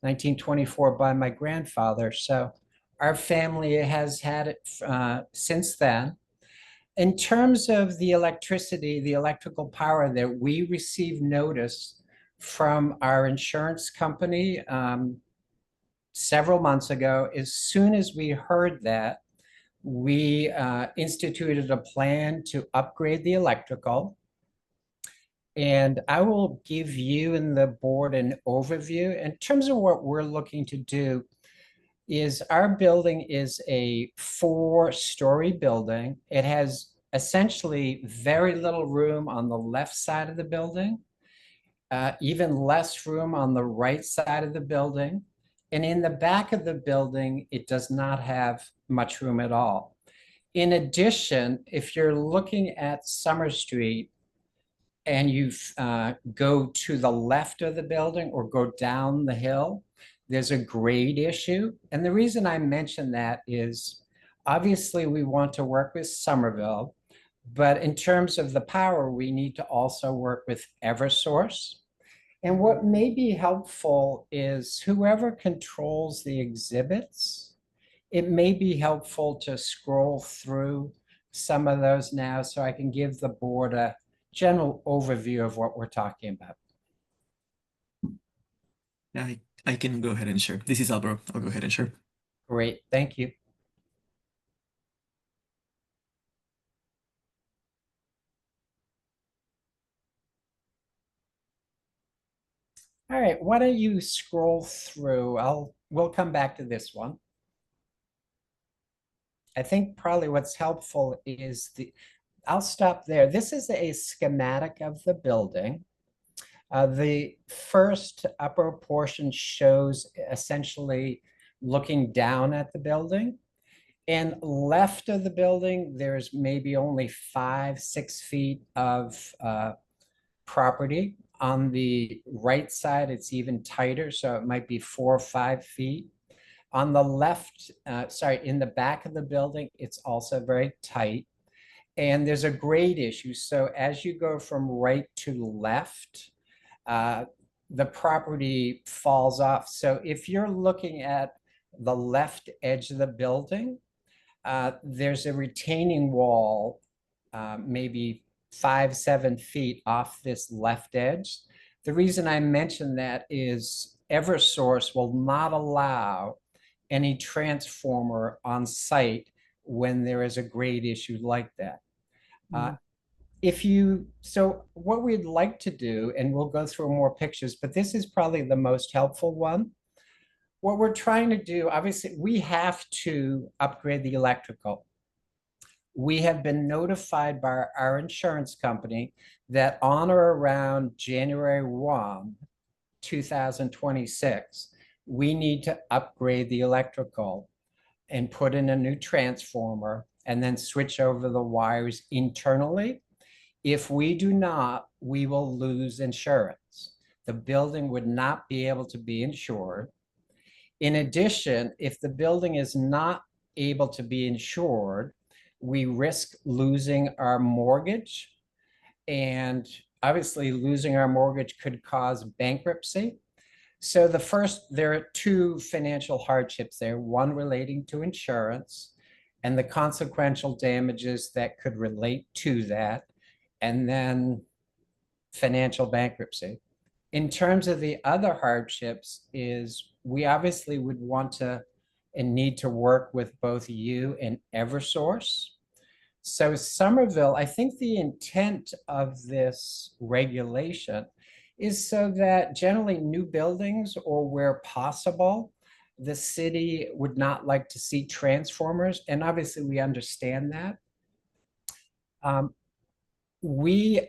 1924 by my grandfather. So our family has had it since then. In terms of the electricity, the electrical power there, we received notice from our insurance company several months ago. As soon as we heard that, we instituted a plan to upgrade the electrical. And I will give you and the board an overview. In terms of what we're looking to do, is our building is a 4-story building. It has essentially very little room on the left side of the building, even less room on the right side of the building. And in the back of the building, it does not have much room at all. In addition, if you're looking at Summer Street and you go to the left of the building or go down the hill, there's a grade issue. And the reason I mention that is obviously we want to work with Somerville, but in terms of the power, we need to also work with Eversource. And what may be helpful is whoever controls the exhibits, it may be helpful to scroll through some of those now so I can give the board a general overview of what we're talking about. I can go ahead and share. This is Alvaro. I'll go ahead and share. Great, thank you. All right, why don't you scroll through? We'll come back to this one. I think probably what's helpful is I'll stop there. This is a schematic of the building. The first upper portion shows essentially looking down at the building. And left of the building, there's maybe only 5-6 feet of property. On the right side, it's even tighter, so it might be 4 or 5 feet. On the left, in the back of the building, it's also very tight. And there's a grade issue. So as you go from right to left, the property falls off. So if you're looking at the left edge of the building, there's a retaining wall, maybe 5-7 feet off this left edge. The reason I mention that is Eversource will not allow any transformer on site when there is a grade issue like that. So what we'd like to do, and we'll go through more pictures, but this is probably the most helpful one. What we're trying to do, obviously, we have to upgrade the electrical. We have been notified by our insurance company that on or around January 1, 2026, we need to upgrade the electrical and put in a new transformer and then switch over the wires internally. If we do not, we will lose insurance. The building would not be able to be insured. In addition, if the building is not able to be insured, we risk losing our mortgage. And obviously losing our mortgage could cause bankruptcy. So there are 2 financial hardships there, one relating to insurance and the consequential damages that could relate to that, and then financial bankruptcy. In terms of the other hardships is we obviously would want to and need to work with both you and Eversource. So Somerville, I think the intent of this regulation is so that generally new buildings or where possible, the city would not like to see transformers. And obviously we understand that. We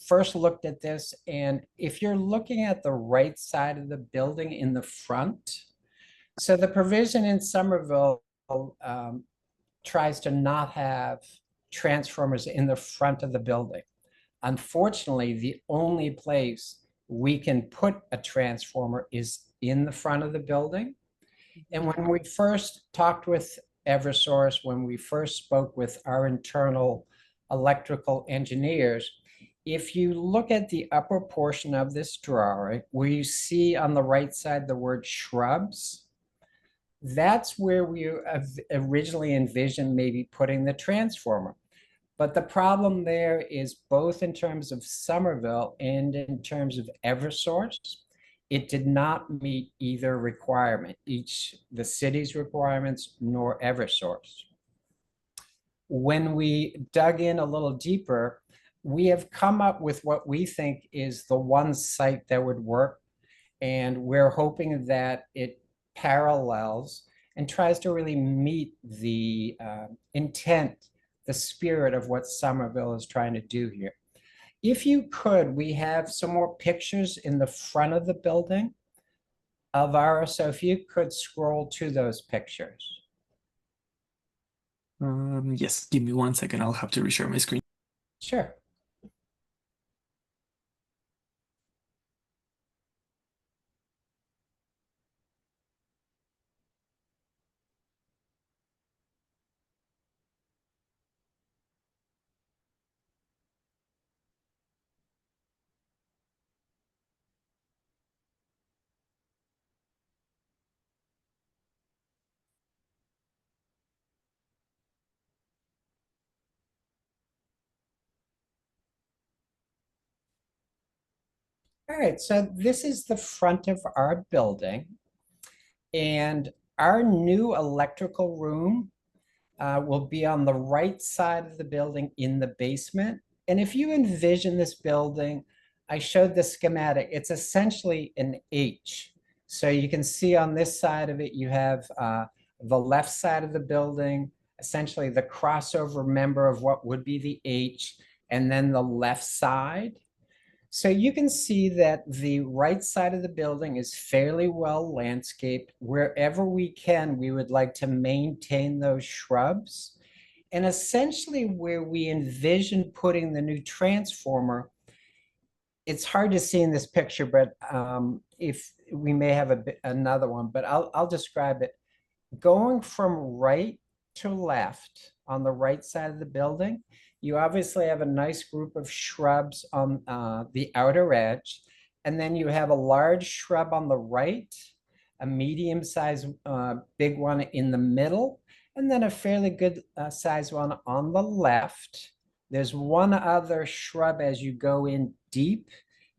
first looked at this, and if you're looking at the right side of the building in the front, so the provision in Somerville tries to not have transformers in the front of the building. Unfortunately, the only place we can put a transformer is in the front of the building. And when we first talked with Eversource, when we first spoke with our internal electrical engineers, if you look at the upper portion of this drawing, where you see on the right side the word shrubs, that's where we originally envisioned maybe putting the transformer. But the problem there is both in terms of Somerville and in terms of Eversource, it did not meet either requirement, the city's requirements nor Eversource. When we dug in a little deeper, we have come up with what we think is the one site that would work. And we're hoping that it parallels and tries to really meet the intent, the spirit of what Somerville is trying to do here. If you could, we have some more pictures in the front of the building. Alvaro, so if you could scroll to those pictures. Yes, give me 1 second. I'll have to reshare my screen. Sure. All right, so this is the front of our building. And our new electrical room will be on the right side of the building in the basement. And if you envision this building, I showed the schematic, it's essentially an H. So you can see on this side of it, you have the left side of the building, essentially the crossover member of what would be the H, and then the left side. So you can see that the right side of the building is fairly well landscaped. Wherever we can, we would like to maintain those shrubs. And essentially where we envision putting the new transformer, it's hard to see in this picture, but if we may have another one, but I'll describe it. Going from right to left on the right side of the building, you obviously have a nice group of shrubs on the outer edge. And then you have a large shrub on the right, a medium-sized big one in the middle, and then a fairly good size one on the left. There's one other shrub as you go in deep,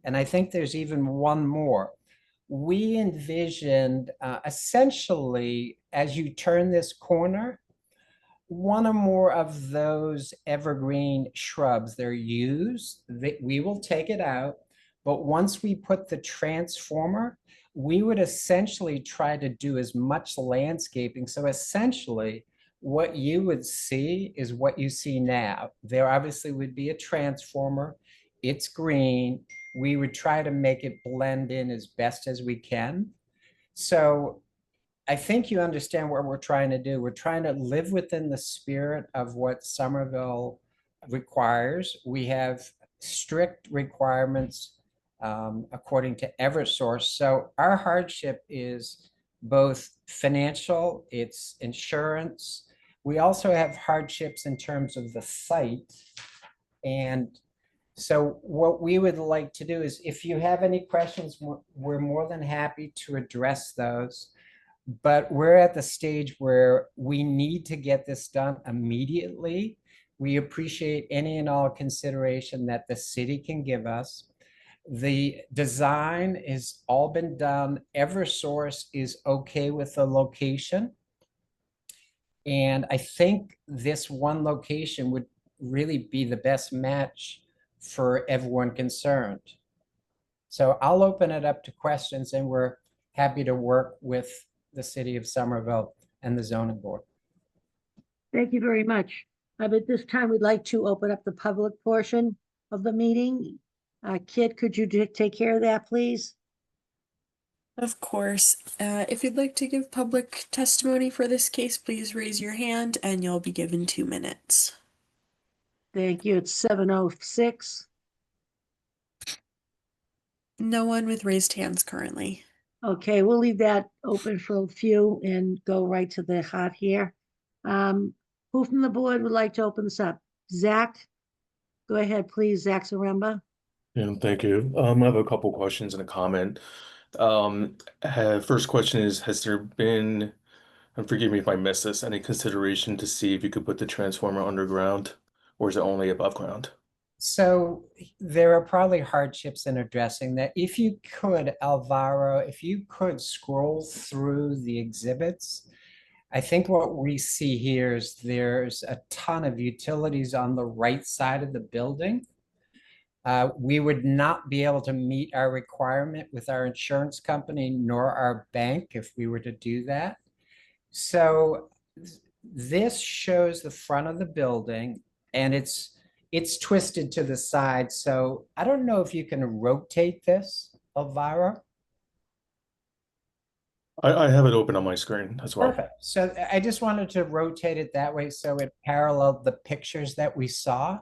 and I think there's even one more. We envisioned essentially, as you turn this corner, one or more of those evergreen shrubs, they're used, we will take it out. But once we put the transformer, we would essentially try to do as much landscaping. So essentially, what you would see is what you see now. There obviously would be a transformer. It's green. We would try to make it blend in as best as we can. So I think you understand what we're trying to do. We're trying to live within the spirit of what Somerville requires. We have strict requirements according to Eversource. So our hardship is both financial, it's insurance. We also have hardships in terms of the site. And so what we would like to do is, if you have any questions, we're more than happy to address those. But we're at the stage where we need to get this done immediately. We appreciate any and all consideration that the city can give us. The design has all been done. Eversource is okay with the location. And I think this one location would really be the best match for everyone concerned. So I'll open it up to questions, and we're happy to work with the city of Somerville and the zoning board. Thank you very much. At this time, we'd like to open up the public portion of the meeting. Kit, could you take care of that, please? Of course. If you'd like to give public testimony for this case, please raise your hand and you'll be given 2 minutes. Thank you. It's 7:06. No one with raised hands currently. Okay, we'll leave that open for a few and go right to the hot here. Who from the board would like to open this up? Zach? Go ahead, please, Zach Zaremba. Yeah, thank you. I have a couple questions and a comment. First question is, has there been, and forgive me if I missed this, any consideration to see if you could put the transformer underground, or is it only above ground? So there are probably hardships in addressing that. If you could, Alvaro, if you could scroll through the exhibits, I think what we see here is there's a ton of utilities on the right side of the building. We would not be able to meet our requirement with our insurance company nor our bank if we were to do that. So this shows the front of the building and it's twisted to the side. So I don't know if you can rotate this, Elvira. I have it open on my screen as well. Perfect. So I just wanted to rotate it that way so it paralleled the pictures that we saw.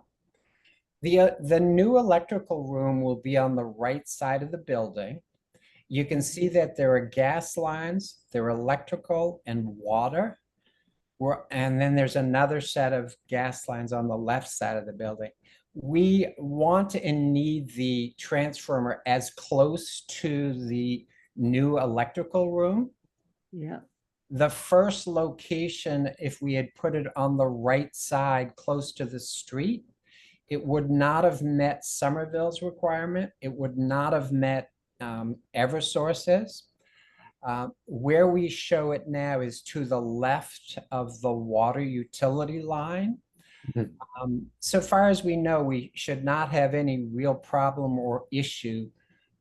The new electrical room will be on the right side of the building. You can see that there are gas lines, there are electrical and water. And then there's another set of gas lines on the left side of the building. We want and need the transformer as close to the new electrical room. Yeah. The first location, if we had put it on the right side, close to the street, it would not have met Somerville's requirement. It would not have met Eversource's. Where we show it now is to the left of the water utility line. So far as we know, we should not have any real problem or issue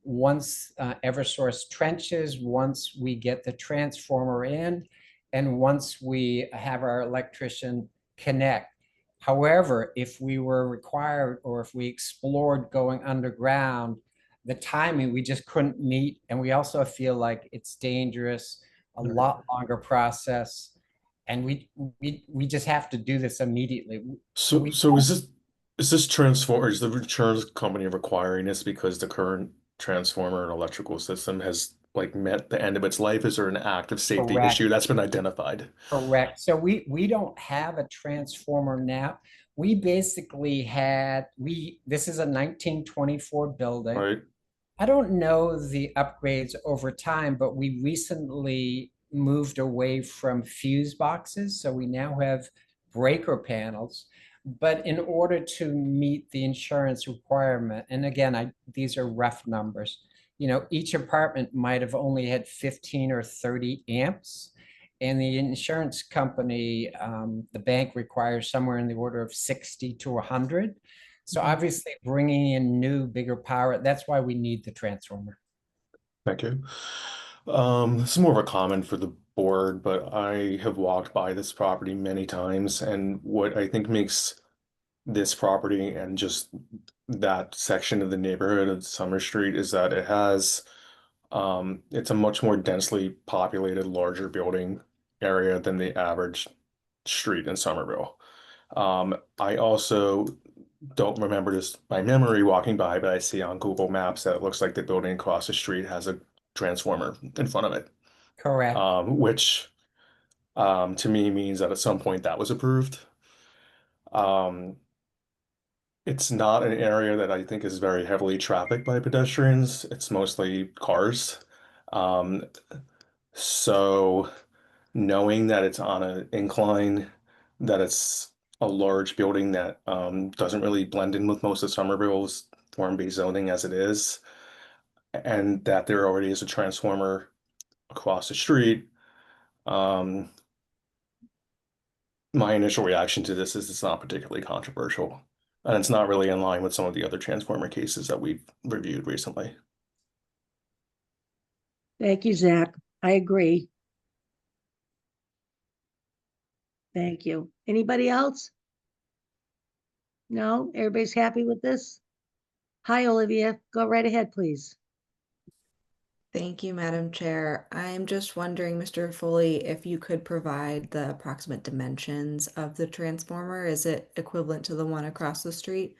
once Eversource trenches, once we get the transformer in, and once we have our electrician connect. However, if we were required or if we explored going underground, the timing we just couldn't meet. And we also feel like it's dangerous, a lot longer process. And we just have to do this immediately. So is this transformer, is the insurance company requiring this because the current transformer and electrical system has like met the end of its life? Is there an active safety Correct. issue that's been identified? Correct. So we don't have a transformer now. We basically had, this is a 1924 building. Right. I don't know the upgrades over time, but we recently moved away from fuse boxes. So we now have breaker panels. But in order to meet the insurance requirement, and again, these are rough numbers, you know, each apartment might have only had 15 or 30 amps. And the insurance company, the bank requires somewhere in the order of 60 to 100. So obviously bringing in new, bigger power, that's why we need the transformer. Thank you. This is more of a comment for the board, but I have walked by this property many times, and what I think makes this property and just that section of the neighborhood of Summer Street is that it has, it's a much more densely populated, larger building area than the average street in Somerville. I also don't remember this by memory walking by, but I see on Google Maps that it looks like the building across the street has a transformer in front of it. Correct. Which to me means that at some point that was approved. It's not an area that I think is very heavily trafficked by pedestrians. It's mostly cars. Um, so knowing that it's on an incline, that it's a large building that doesn't really blend in with most of Somerville's form-based zoning as it is, and that there already is a transformer across the street, my initial reaction to this is it's not particularly controversial. And it's not really in line with some of the other transformer cases that we've reviewed recently. Thank you, Zach. I agree. Thank you. Anybody else? No? Everybody's happy with this? Hi, Olivia. Go right ahead, please. Thank you, Madam Chair. I'm just wondering, Mr. Foley, if you could provide the approximate dimensions of the transformer. Is it equivalent to the one across the street?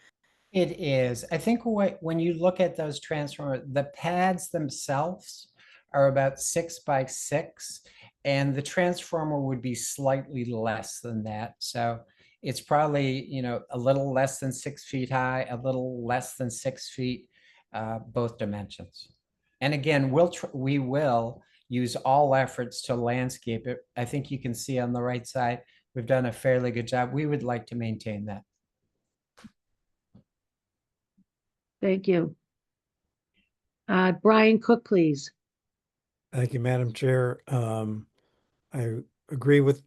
It is. I think when you look at those transformers, the pads themselves are about 6 by 6, and the transformer would be slightly less than that. So it's probably, a little less than 6 feet high, a little less than 6 feet, both dimensions. And again, we will use all efforts to landscape it. I think you can see on the right side, we've done a fairly good job. We would like to maintain that. Thank you. Brian Cook, please. Thank you, Madam Chair. I agree with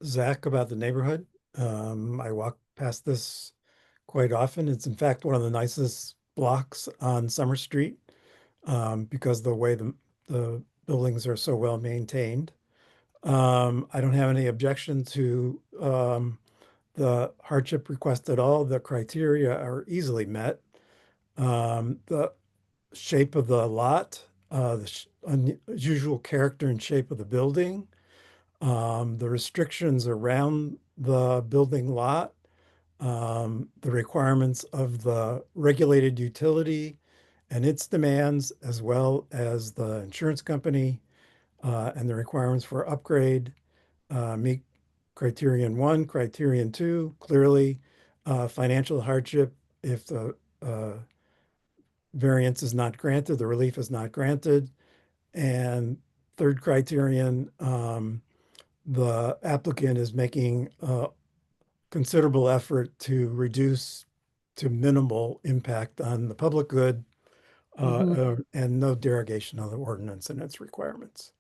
Zach about the neighborhood. I walk past this quite often. It's in fact one of the nicest blocks on Summer Street because the way the buildings are so well maintained. I don't have any objection to the hardship request at all. The criteria are easily met. The shape of the lot, the unusual character and shape of the building, the restrictions around the building lot, the requirements of the regulated utility and its demands, as well as the insurance company and the requirements for upgrade, meet criterion 1, criterion 2, clearly financial hardship if the variance is not granted, the relief is not granted. And third criterion, the applicant is making considerable effort to reduce to minimal impact on the public good and no derogation of the ordinance and its requirements.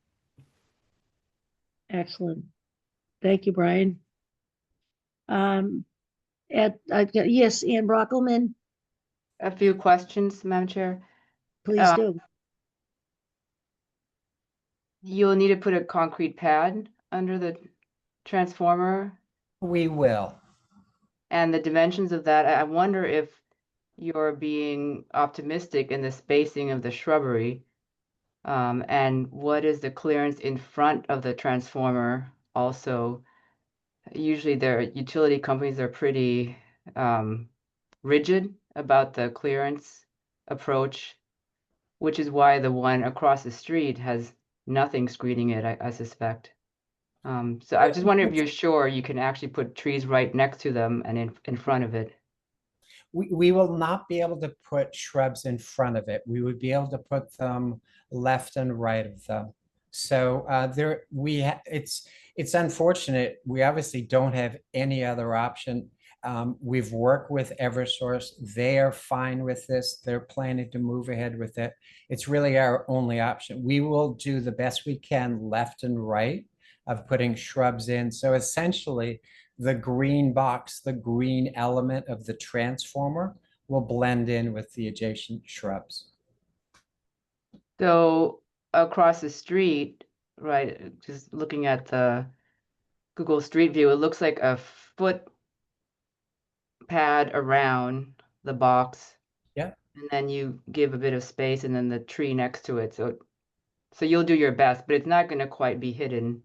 Excellent. Thank you, Brian. Yes, Ann Brockelman, A few questions, Madam Chair. please do. You'll need to put a concrete pad under the transformer, We will. and the dimensions of that, I wonder if you're being optimistic in the spacing of the shrubbery. And what is the clearance in front of the transformer also? Usually their utility companies are pretty rigid about the clearance approach, which is why the one across the street has nothing screening it, I suspect. So I just wonder if you're sure you can actually put trees right next to them and in front of it. We will not be able to put shrubs in front of it. We would be able to put them left and right of them. So it's unfortunate. We obviously don't have any other option. We've worked with Eversource. They are fine with this. They're planning to move ahead with it. It's really our only option. We will do the best we can left and right of putting shrubs in. So essentially, the green box, the green element of the transformer will blend in with the adjacent shrubs. So across the street, right, just looking at the Google Street View, it looks like a foot pad around the box. Yeah. And then you give a bit of space and then the tree next to it. So you'll do your best, but it's not going to quite be hidden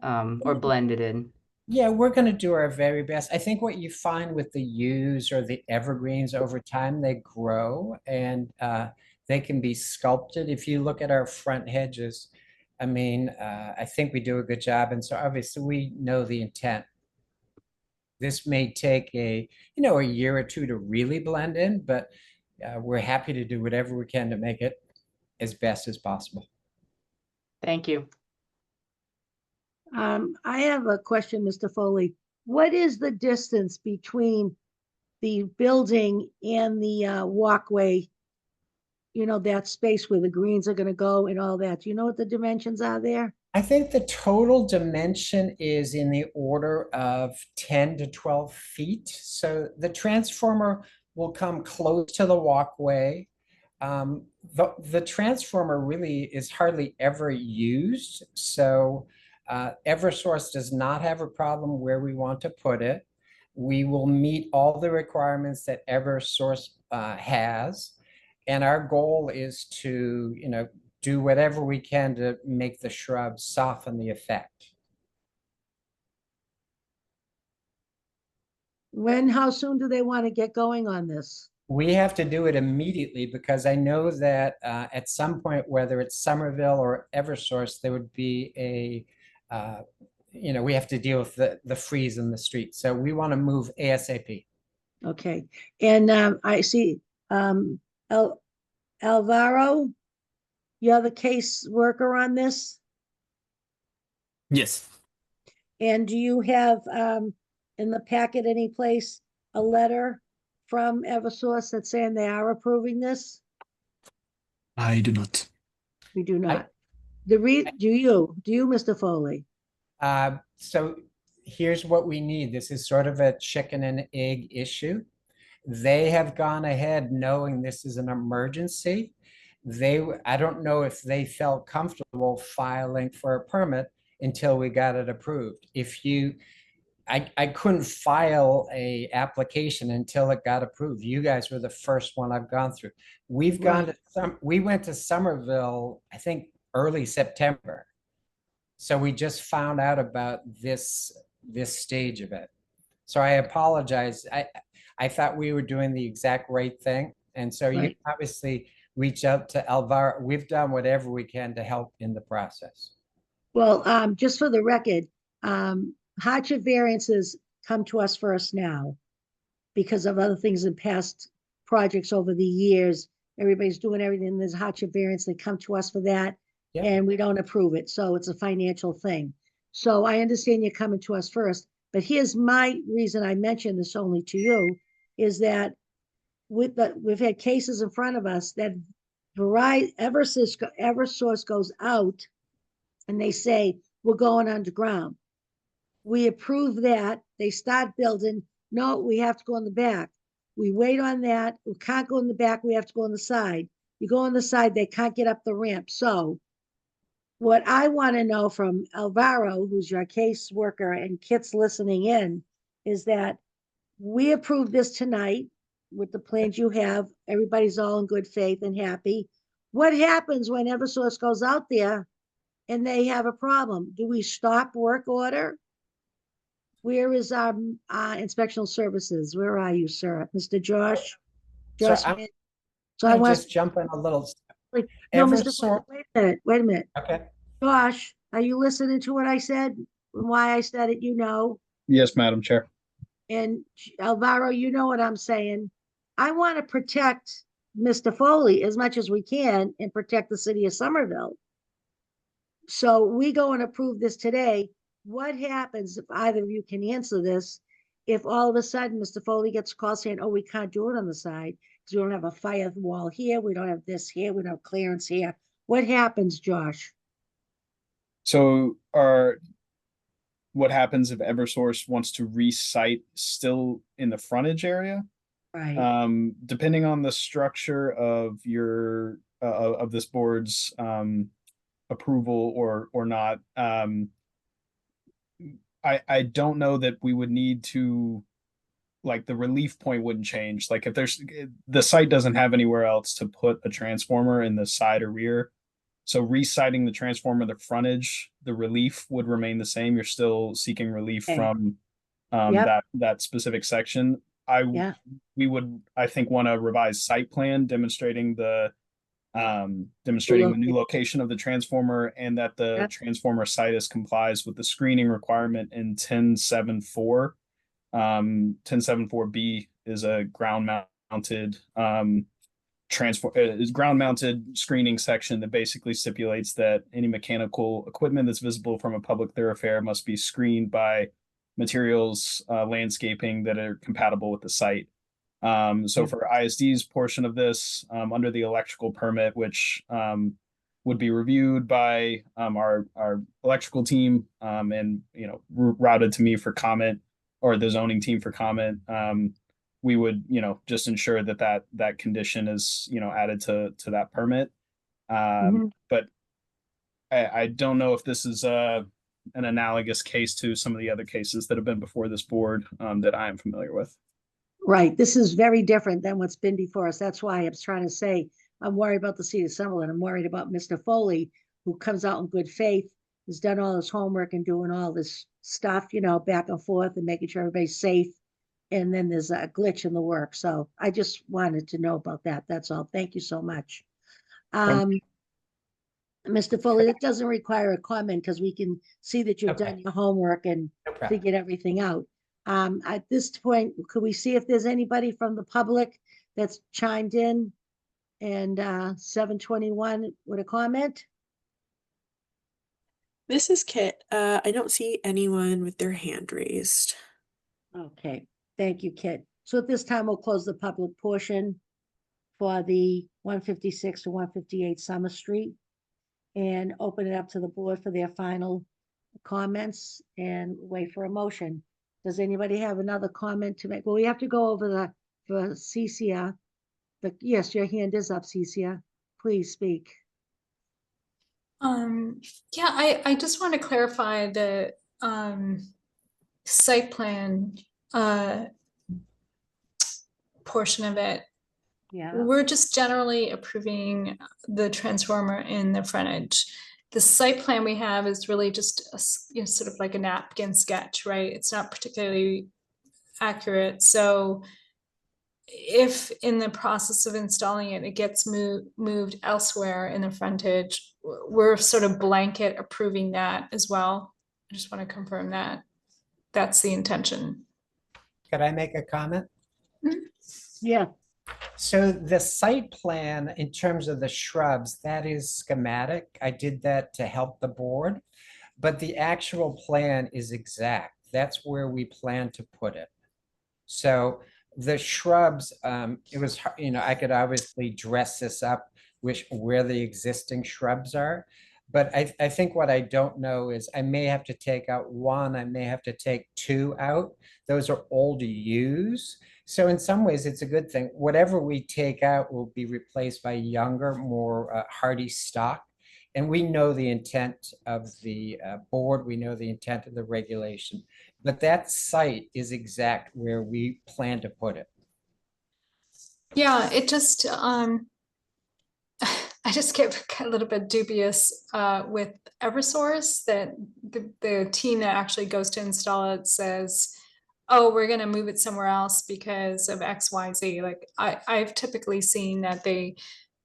or blended in. Yeah, we're going to do our very best. I think what you find with the yews or the evergreens over time, they grow and they can be sculpted. If you look at our front hedges, I mean, I think we do a good job. And so obviously we know the intent. This may take a year or two to really blend in, but we're happy to do whatever we can to make it as best as possible. Thank you. I have a question, Mr. Foley. What is the distance between the building and the walkway? That space where the greens are going to go and all that. Do you know what the dimensions are there? I think the total dimension is in the order of 10 to 12 feet. So the transformer will come close to the walkway. The transformer really is hardly ever used. So Eversource does not have a problem where we want to put it. We will meet all the requirements that Eversource has. And our goal is to, do whatever we can to make the shrubs soften the effect. How soon do they want to get going on this? We have to do it immediately because I know that at some point, whether it's Somerville or Eversource, there would be we have to deal with the freeze in the street. So we want to move ASAP. Okay, and I see Alvaro, you're the case worker on this? Yes. And do you have in the packet any place a letter from Eversource that's saying they are approving this? I do not. We do not. Do you, Mr. Foley? So here's what we need. This is sort of a chicken and egg issue. They have gone ahead knowing this is an emergency. I don't know if they felt comfortable filing for a permit until we got it approved. I couldn't file a application until it got approved. You guys were the first one I've gone through. We went to Somerville, I think early September. So we just found out about this stage of it. So I apologize. I thought we were doing the exact right thing. And so you Right. obviously reach out to Alvaro. We've done whatever we can to help in the process. Well, just for the record, hardship variances come to us first now because of other things in past projects over the years. Everybody's doing everything. There's hardship variance. They come to us for that. Yeah. And we don't approve it. So it's a financial thing. So I understand you're coming to us first, but here's my reason I mentioned this only to you is that we've had cases in front of us that Eversource goes out and they say, we're going underground. We approve that. They start building. No, we have to go in the back. We wait on that. We can't go in the back. We have to go on the side. You go on the side, they can't get up the ramp. So what I want to know from Alvaro, who's your case worker, and Kit's listening in, is that we approved this tonight with the plans you have. Everybody's all in good faith and happy. What happens when Eversource goes out there and they have a problem? Do we stop work order? Where is our inspectional services? Where are you, sir? Mr. Josh? So I'm So I want just jump in a little. no, Mr. Eversource. Wait a minute. Okay. Josh, are you listening to what I said? And why I said it, you know? Yes, Madam Chair. And Alvaro, you know what I'm saying. I want to protect Mr. Foley as much as we can and protect the city of Somerville. So we go and approve this today. What happens if either of you can answer this? If all of a sudden Mr. Foley gets a call saying, oh, we can't do it on the side because we don't have a fire wall here. We don't have this here. We don't have clearance here. What happens, Josh? So what happens if Eversource wants to re-site still in the frontage area? Right. Depending on the structure of of this board's approval or not, I don't know that we would need to, like, the relief point wouldn't change. Like if the site doesn't have anywhere else to put a transformer in the side or rear. So reciting the transformer, the frontage, the relief would remain the same. You're still seeking relief Okay. from Yep. that specific section. We would, I think, want a revised site plan demonstrating the new location of the transformer and that the Yep. transformer situs complies with the screening requirement in 10.7.4. 10.7.4B is a ground mounted ground mounted screening section that basically stipulates that any mechanical equipment that's visible from a public thoroughfare must be screened by materials, landscaping that are compatible with the site. So for ISD's portion of this, under the electrical permit, which would be reviewed by our electrical team and routed to me for comment, or the zoning team for comment, we would just ensure that condition is added to that permit. But I don't know if this is an analogous case to some of the other cases that have been before this board that I am familiar with. Right. This is very different than what's been before us. That's why I was trying to say, I'm worried about the city of Somerville. I'm worried about Mr. Foley, who comes out in good faith, has done all his homework and doing all this stuff, you know, back and forth and making sure everybody's safe. And then there's a glitch in the work. So I just wanted to know about that. That's all. Thank you so much. Mr. Foley, it doesn't require a comment because we can see that you've Okay. done your homework and No problem. figured everything out. At this point, could we see if there's anybody from the public that's chimed in? And 7:21 with a comment? This is Kit. I don't see anyone with their hand raised. Okay, thank you, Kit. So at this time, we'll close the public portion for the 156 to 158 Summer Street and open it up to the board for their final comments and wait for a motion. Does anybody have another comment to make? Well, we have to go over for Cecia. Yes, your hand is up, Cecia. Please speak. Yeah, I just want to clarify the site plan portion of it. Yeah, We're just generally approving the transformer in the frontage. The site plan we have is really just you know, sort of like a napkin sketch, right? It's not particularly accurate. So if in the process of installing it, it gets moved elsewhere in the frontage, we're sort of blanket approving that as well. I just want to confirm that that's the intention. Could I make a comment? yeah, So the site plan, in terms of the shrubs, that is schematic. I did that to help the board, but the actual plan is exact. That's where we plan to put it. So the shrubs, it was, you know, I could obviously dress this up where the existing shrubs are. But I think what I don't know is I may have to take out one, I may have to take two out. Those are old yews. So in some ways, it's a good thing. Whatever we take out will be replaced by younger, more hardy stock. And we know the intent of the board, we know the intent of the regulation, but that site is exact where we plan to put it. Yeah, it just I just get a little bit dubious with Eversource that the team that actually goes to install it says, oh, we're gonna move it somewhere else because of XYZ. Like I've typically seen that they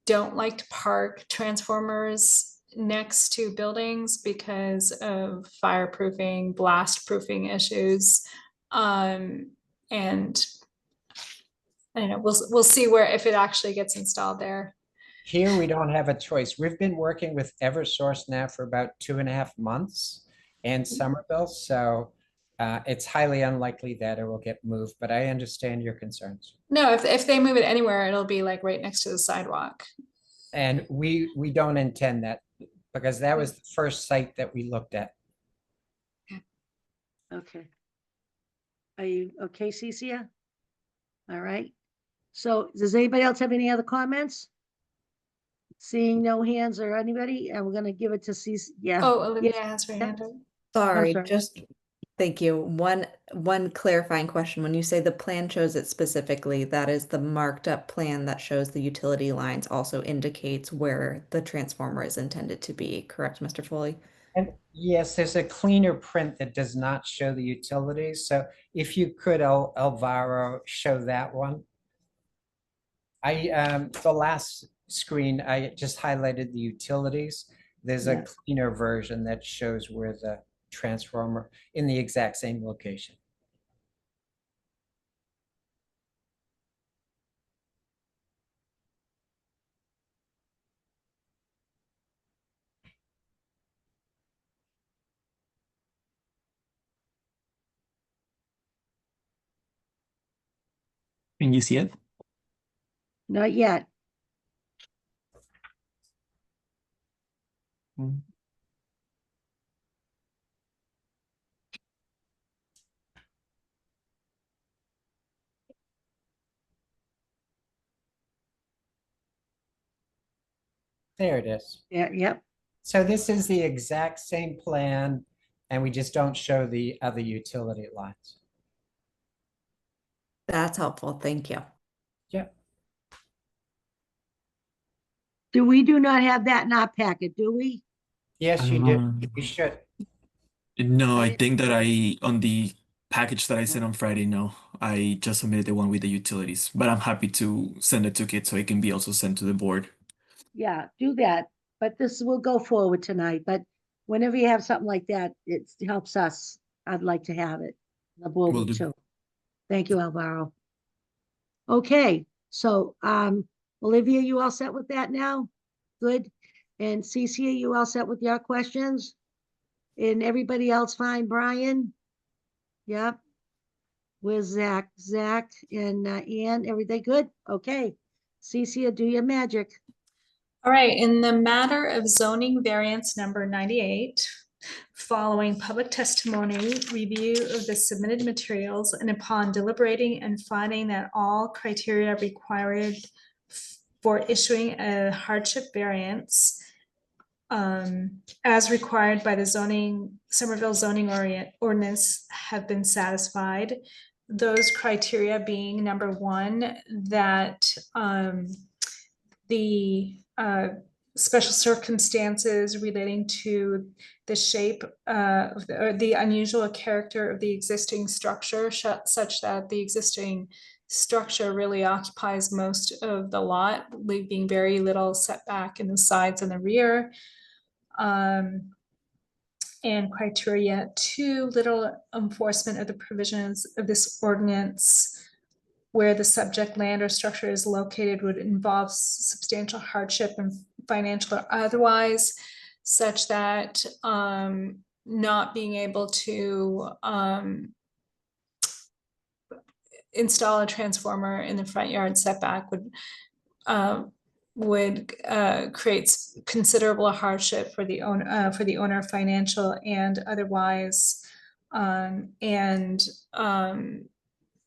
don't like to park transformers next to buildings because of fireproofing, blast proofing issues. And I don't know, we'll see where if it actually gets installed there. Here, we don't have a choice. We've been working with Eversource now for about 2.5 months and Somerville, so it's highly unlikely that it will get moved, but I understand your concerns. No, if they move it anywhere, it'll be like right next to the sidewalk. And we don't intend that because that was the first site that we looked at. okay. Are you okay, Cecia? All right. So does anybody else have any other comments? Seeing no hands or anybody, and we're gonna give it to Cecia. Yeah. Oh, Olivia Yes. has her hand up. Sorry, sorry. just thank you. One clarifying question. When you say the plan shows it specifically, that is the marked up plan that shows the utility lines also indicates where the transformer is intended to be, correct, Mr. Foley? And yes, there's a cleaner print that does not show the utilities. So if you could, Alvaro, show that one. The last screen, I just highlighted the utilities. There's a Yeah. cleaner version that shows where the transformer in the exact same location. Can you see it? Not yet. Mm. There it is. Yeah, yep. So this is the exact same plan, and we just don't show the other utility lines. That's helpful. Thank you. Yep. We do not have that in our packet, do we? Yes, you do. Um, You should. No, I I didn't think that see on the package that I sent on Friday, no, I just submitted the one with the utilities, but I'm happy to send it to Kit so it can be also sent to the board. Yeah, do that, but this will go forward tonight, but whenever you have something like that, it helps us. I'd like to have it. The board Will will do. too. Thank you, Alvaro. Okay, so, Olivia, you all set with that now? Good. And Cece, you all set with your questions? And everybody else fine, Brian? Yep. With Zach, and Ann, everything good? Okay. Cece, do your magic. All right, in the matter of zoning variance number 98, following public testimony, review of the submitted materials, and upon deliberating and finding that all criteria required for issuing a hardship variance as required by the Somerville zoning ordinance have been satisfied. Those criteria being number one, that the special circumstances relating to the shape or the unusual character of the existing structure such that the existing structure really occupies most of the lot, leaving very little setback in the sides and the rear. And criteria two, little enforcement of the provisions of this ordinance where the subject land or structure is located would involve substantial hardship and financial or otherwise, such that not being able to install a transformer in the front yard setback would create considerable hardship for the owner, financial and otherwise.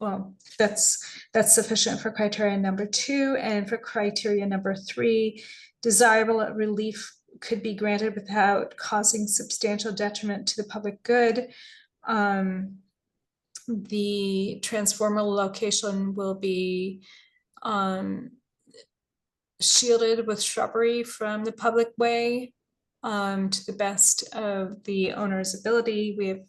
Well, that's sufficient for criteria number two. And for criteria number three, desirable relief could be granted without causing substantial detriment to the public good. The transformer location will be shielded with shrubbery from the public way to the best of the owner's ability. We have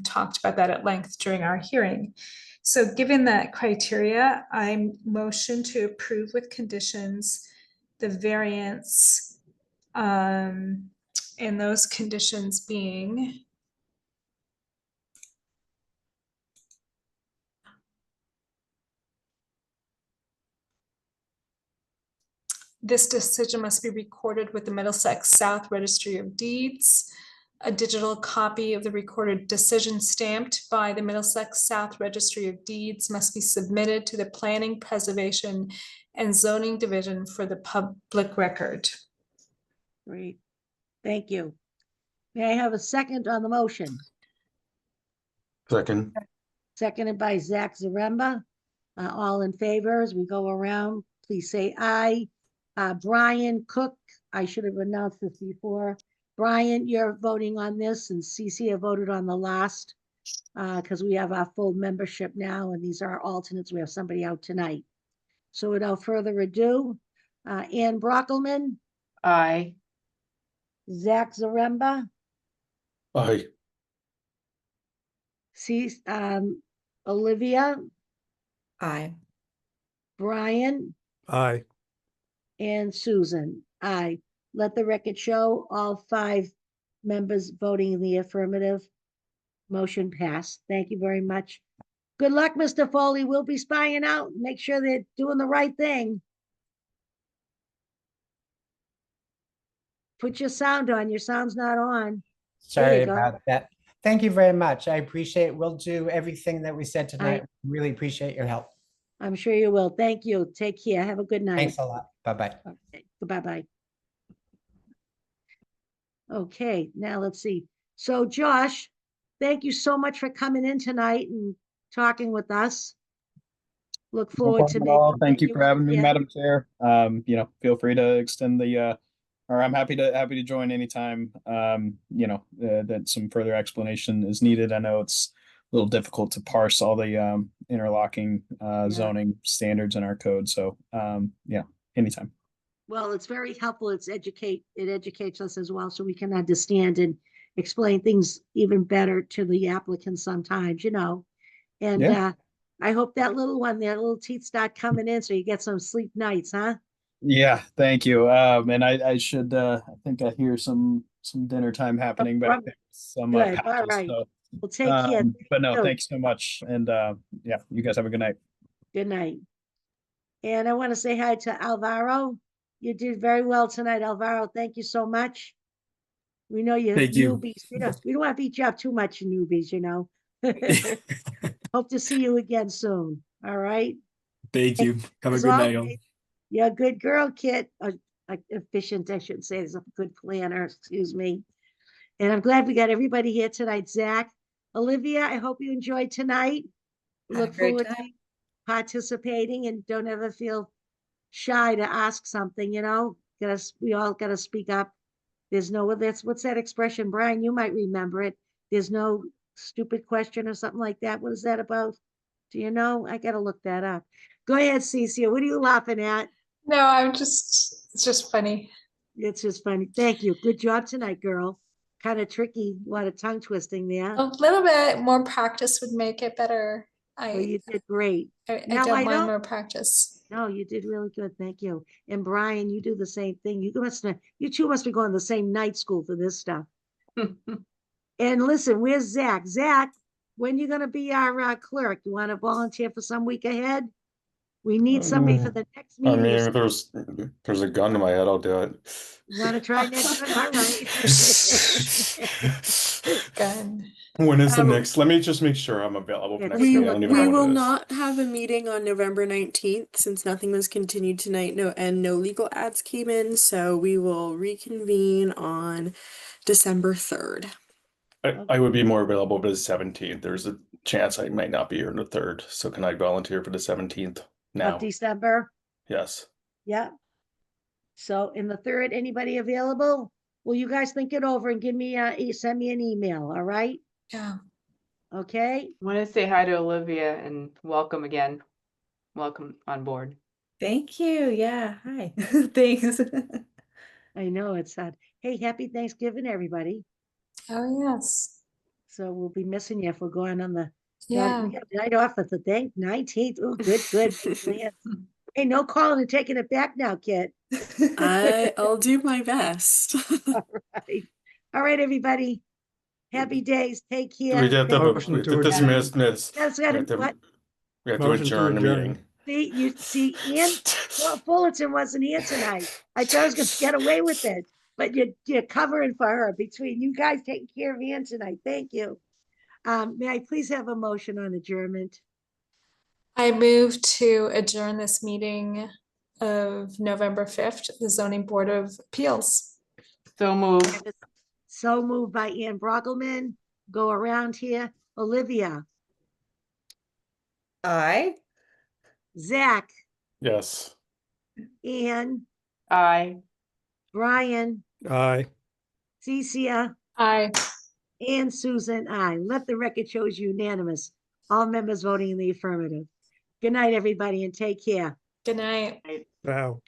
talked about that at length during our hearing. So given that criteria, I motion to approve with conditions the variance, and those conditions being this decision must be recorded with the Middlesex South Registry of Deeds. A digital copy of the recorded decision stamped by the Middlesex South Registry of Deeds must be submitted to the Planning, Preservation, and Zoning Division for the public record. Great. Thank you. May I have a second on the motion? Second. Seconded by Zach Zaremba. All in favor as we go around, please say aye. Brian Cook, I should have announced this before. Brian, you're voting on this, and Cece voted on the last because we have our full membership now, and these are our alternates. We have somebody out tonight. So without further ado, Ann Brockelman, Aye. Zach Zaremba, Aye. Olivia, Aye. Brian, Aye. and Susan. Aye. Let the record show all 5 members voting in the affirmative. Motion passed. Thank you very much. Good luck, Mr. Foley. We'll be spying out. Make sure they're doing the right thing. Put your sound on. Your sound's not on. There Sorry you go. about that. Thank you very much. I appreciate it. We'll do everything that we said tonight. Really appreciate your help. I'm sure you will. Thank you. Take care. Have a good night. Thanks a lot. Bye-bye. Okay. Bye-bye. Okay, now let's see. So Josh, thank you so much for coming in tonight and talking with us. Look No forward to problem at all. maybe Thank you getting for having me, again. Madam Chair. Feel free to extend the, or I'm happy to join anytime, that some further explanation is needed. I know it's a little difficult to parse all the interlocking zoning standards in our code. So, anytime. Well, it's very helpful. It educates us as well, so we can understand and explain things even better to the applicants sometimes, you know. And Yeah. I hope that little teeth start coming in so you get some sleep nights, huh? Yeah, thank you. And I should I think I hear some dinner time happening back from- there. Some Good. All patches. right. So Well, take care. but no, you. thanks so much. And yeah, you guys have a good night. Good night. And I want to say hi to Alvaro. You did very well tonight, Alvaro. Thank you so much. We know you're Thank you. newbies. We don't want to beat you up too much, you newbies, you know. Hope to see you again soon. All right. Thank you. Have a As good night, all. always, you're a good girl, Kit. Efficient, I should say. Is a good planner. Excuse me. And I'm glad we got everybody here tonight. Zach, Olivia, I hope you enjoyed tonight. Had a Look great forward to time. participating, and don't ever feel shy to ask something, you know. We all gotta speak up. There's no, what's that expression, Brian? You might remember it. There's no stupid question or something like that. What is that about? Do you know? I gotta look that up. Go ahead, Cece. What are you laughing at? No, it's just funny. It's just funny. Thank you. Good job tonight, girl. Kind of tricky. A lot of tongue twisting there. A little bit more practice would make it better. Well, you did great. I Now, don't I mind don't- more practice. No, you did really good. Thank you. And Brian, you do the same thing. You two must be going to the same night school for this stuff. And listen, where's Zach? Zach, when you gonna be our clerk? You want to volunteer for some week ahead? We need somebody for the next I meeting. mean, if there's a gun to my head, I'll do it. You want to try next time? All right. Good. When is the Um, next? Let me just make sure I'm available for Yeah, next take a week. I look don't even at know We what will it is. not have a meeting on November 19th since nothing was continued tonight. And no legal ads came in, so we will reconvene on December 3rd. I would be more available for the 17th. There's a chance I might not be here on the 3rd. So can I volunteer for the 17th now? Of December. Yes. Yeah. So in the 3rd, anybody available? Will you guys think it over and send me an email? All right. Yeah. Okay. I want to say hi to Olivia and welcome again. Welcome on board. Thank you. Yeah. Hi. Thanks. I know it's sad. Hey, happy Thanksgiving, everybody. Oh, yes. So we'll be missing you if we're going on the Yeah. we got the night off at the 19th. Oh, good. Big plans. Hey, no calling and taking it back now, kid. I'll do my best. All right, everybody. Happy days. Take care. We have to, Motion we have to to adjourn. dismiss this. That's We gotta, have to, what? we have to Motion to adjourn the adjourn. meeting. See, Ian Fullerton wasn't here tonight. I thought I was gonna get away with it, but you're covering for her between you guys taking care of Ian tonight. Thank you. May I please have a motion on adjournment? I move to adjourn this meeting of November 5th, the Zoning Board of Appeals. So move. So moved by Ann Brockleman. Go around here. Olivia, Aye. Zach, Yes. Ann, Aye. Brian, Aye. Cecia, Aye. and Susan, I. Let the record show is unanimous. All members voting in the affirmative. Good night, everybody, and take care. Good night. Wow.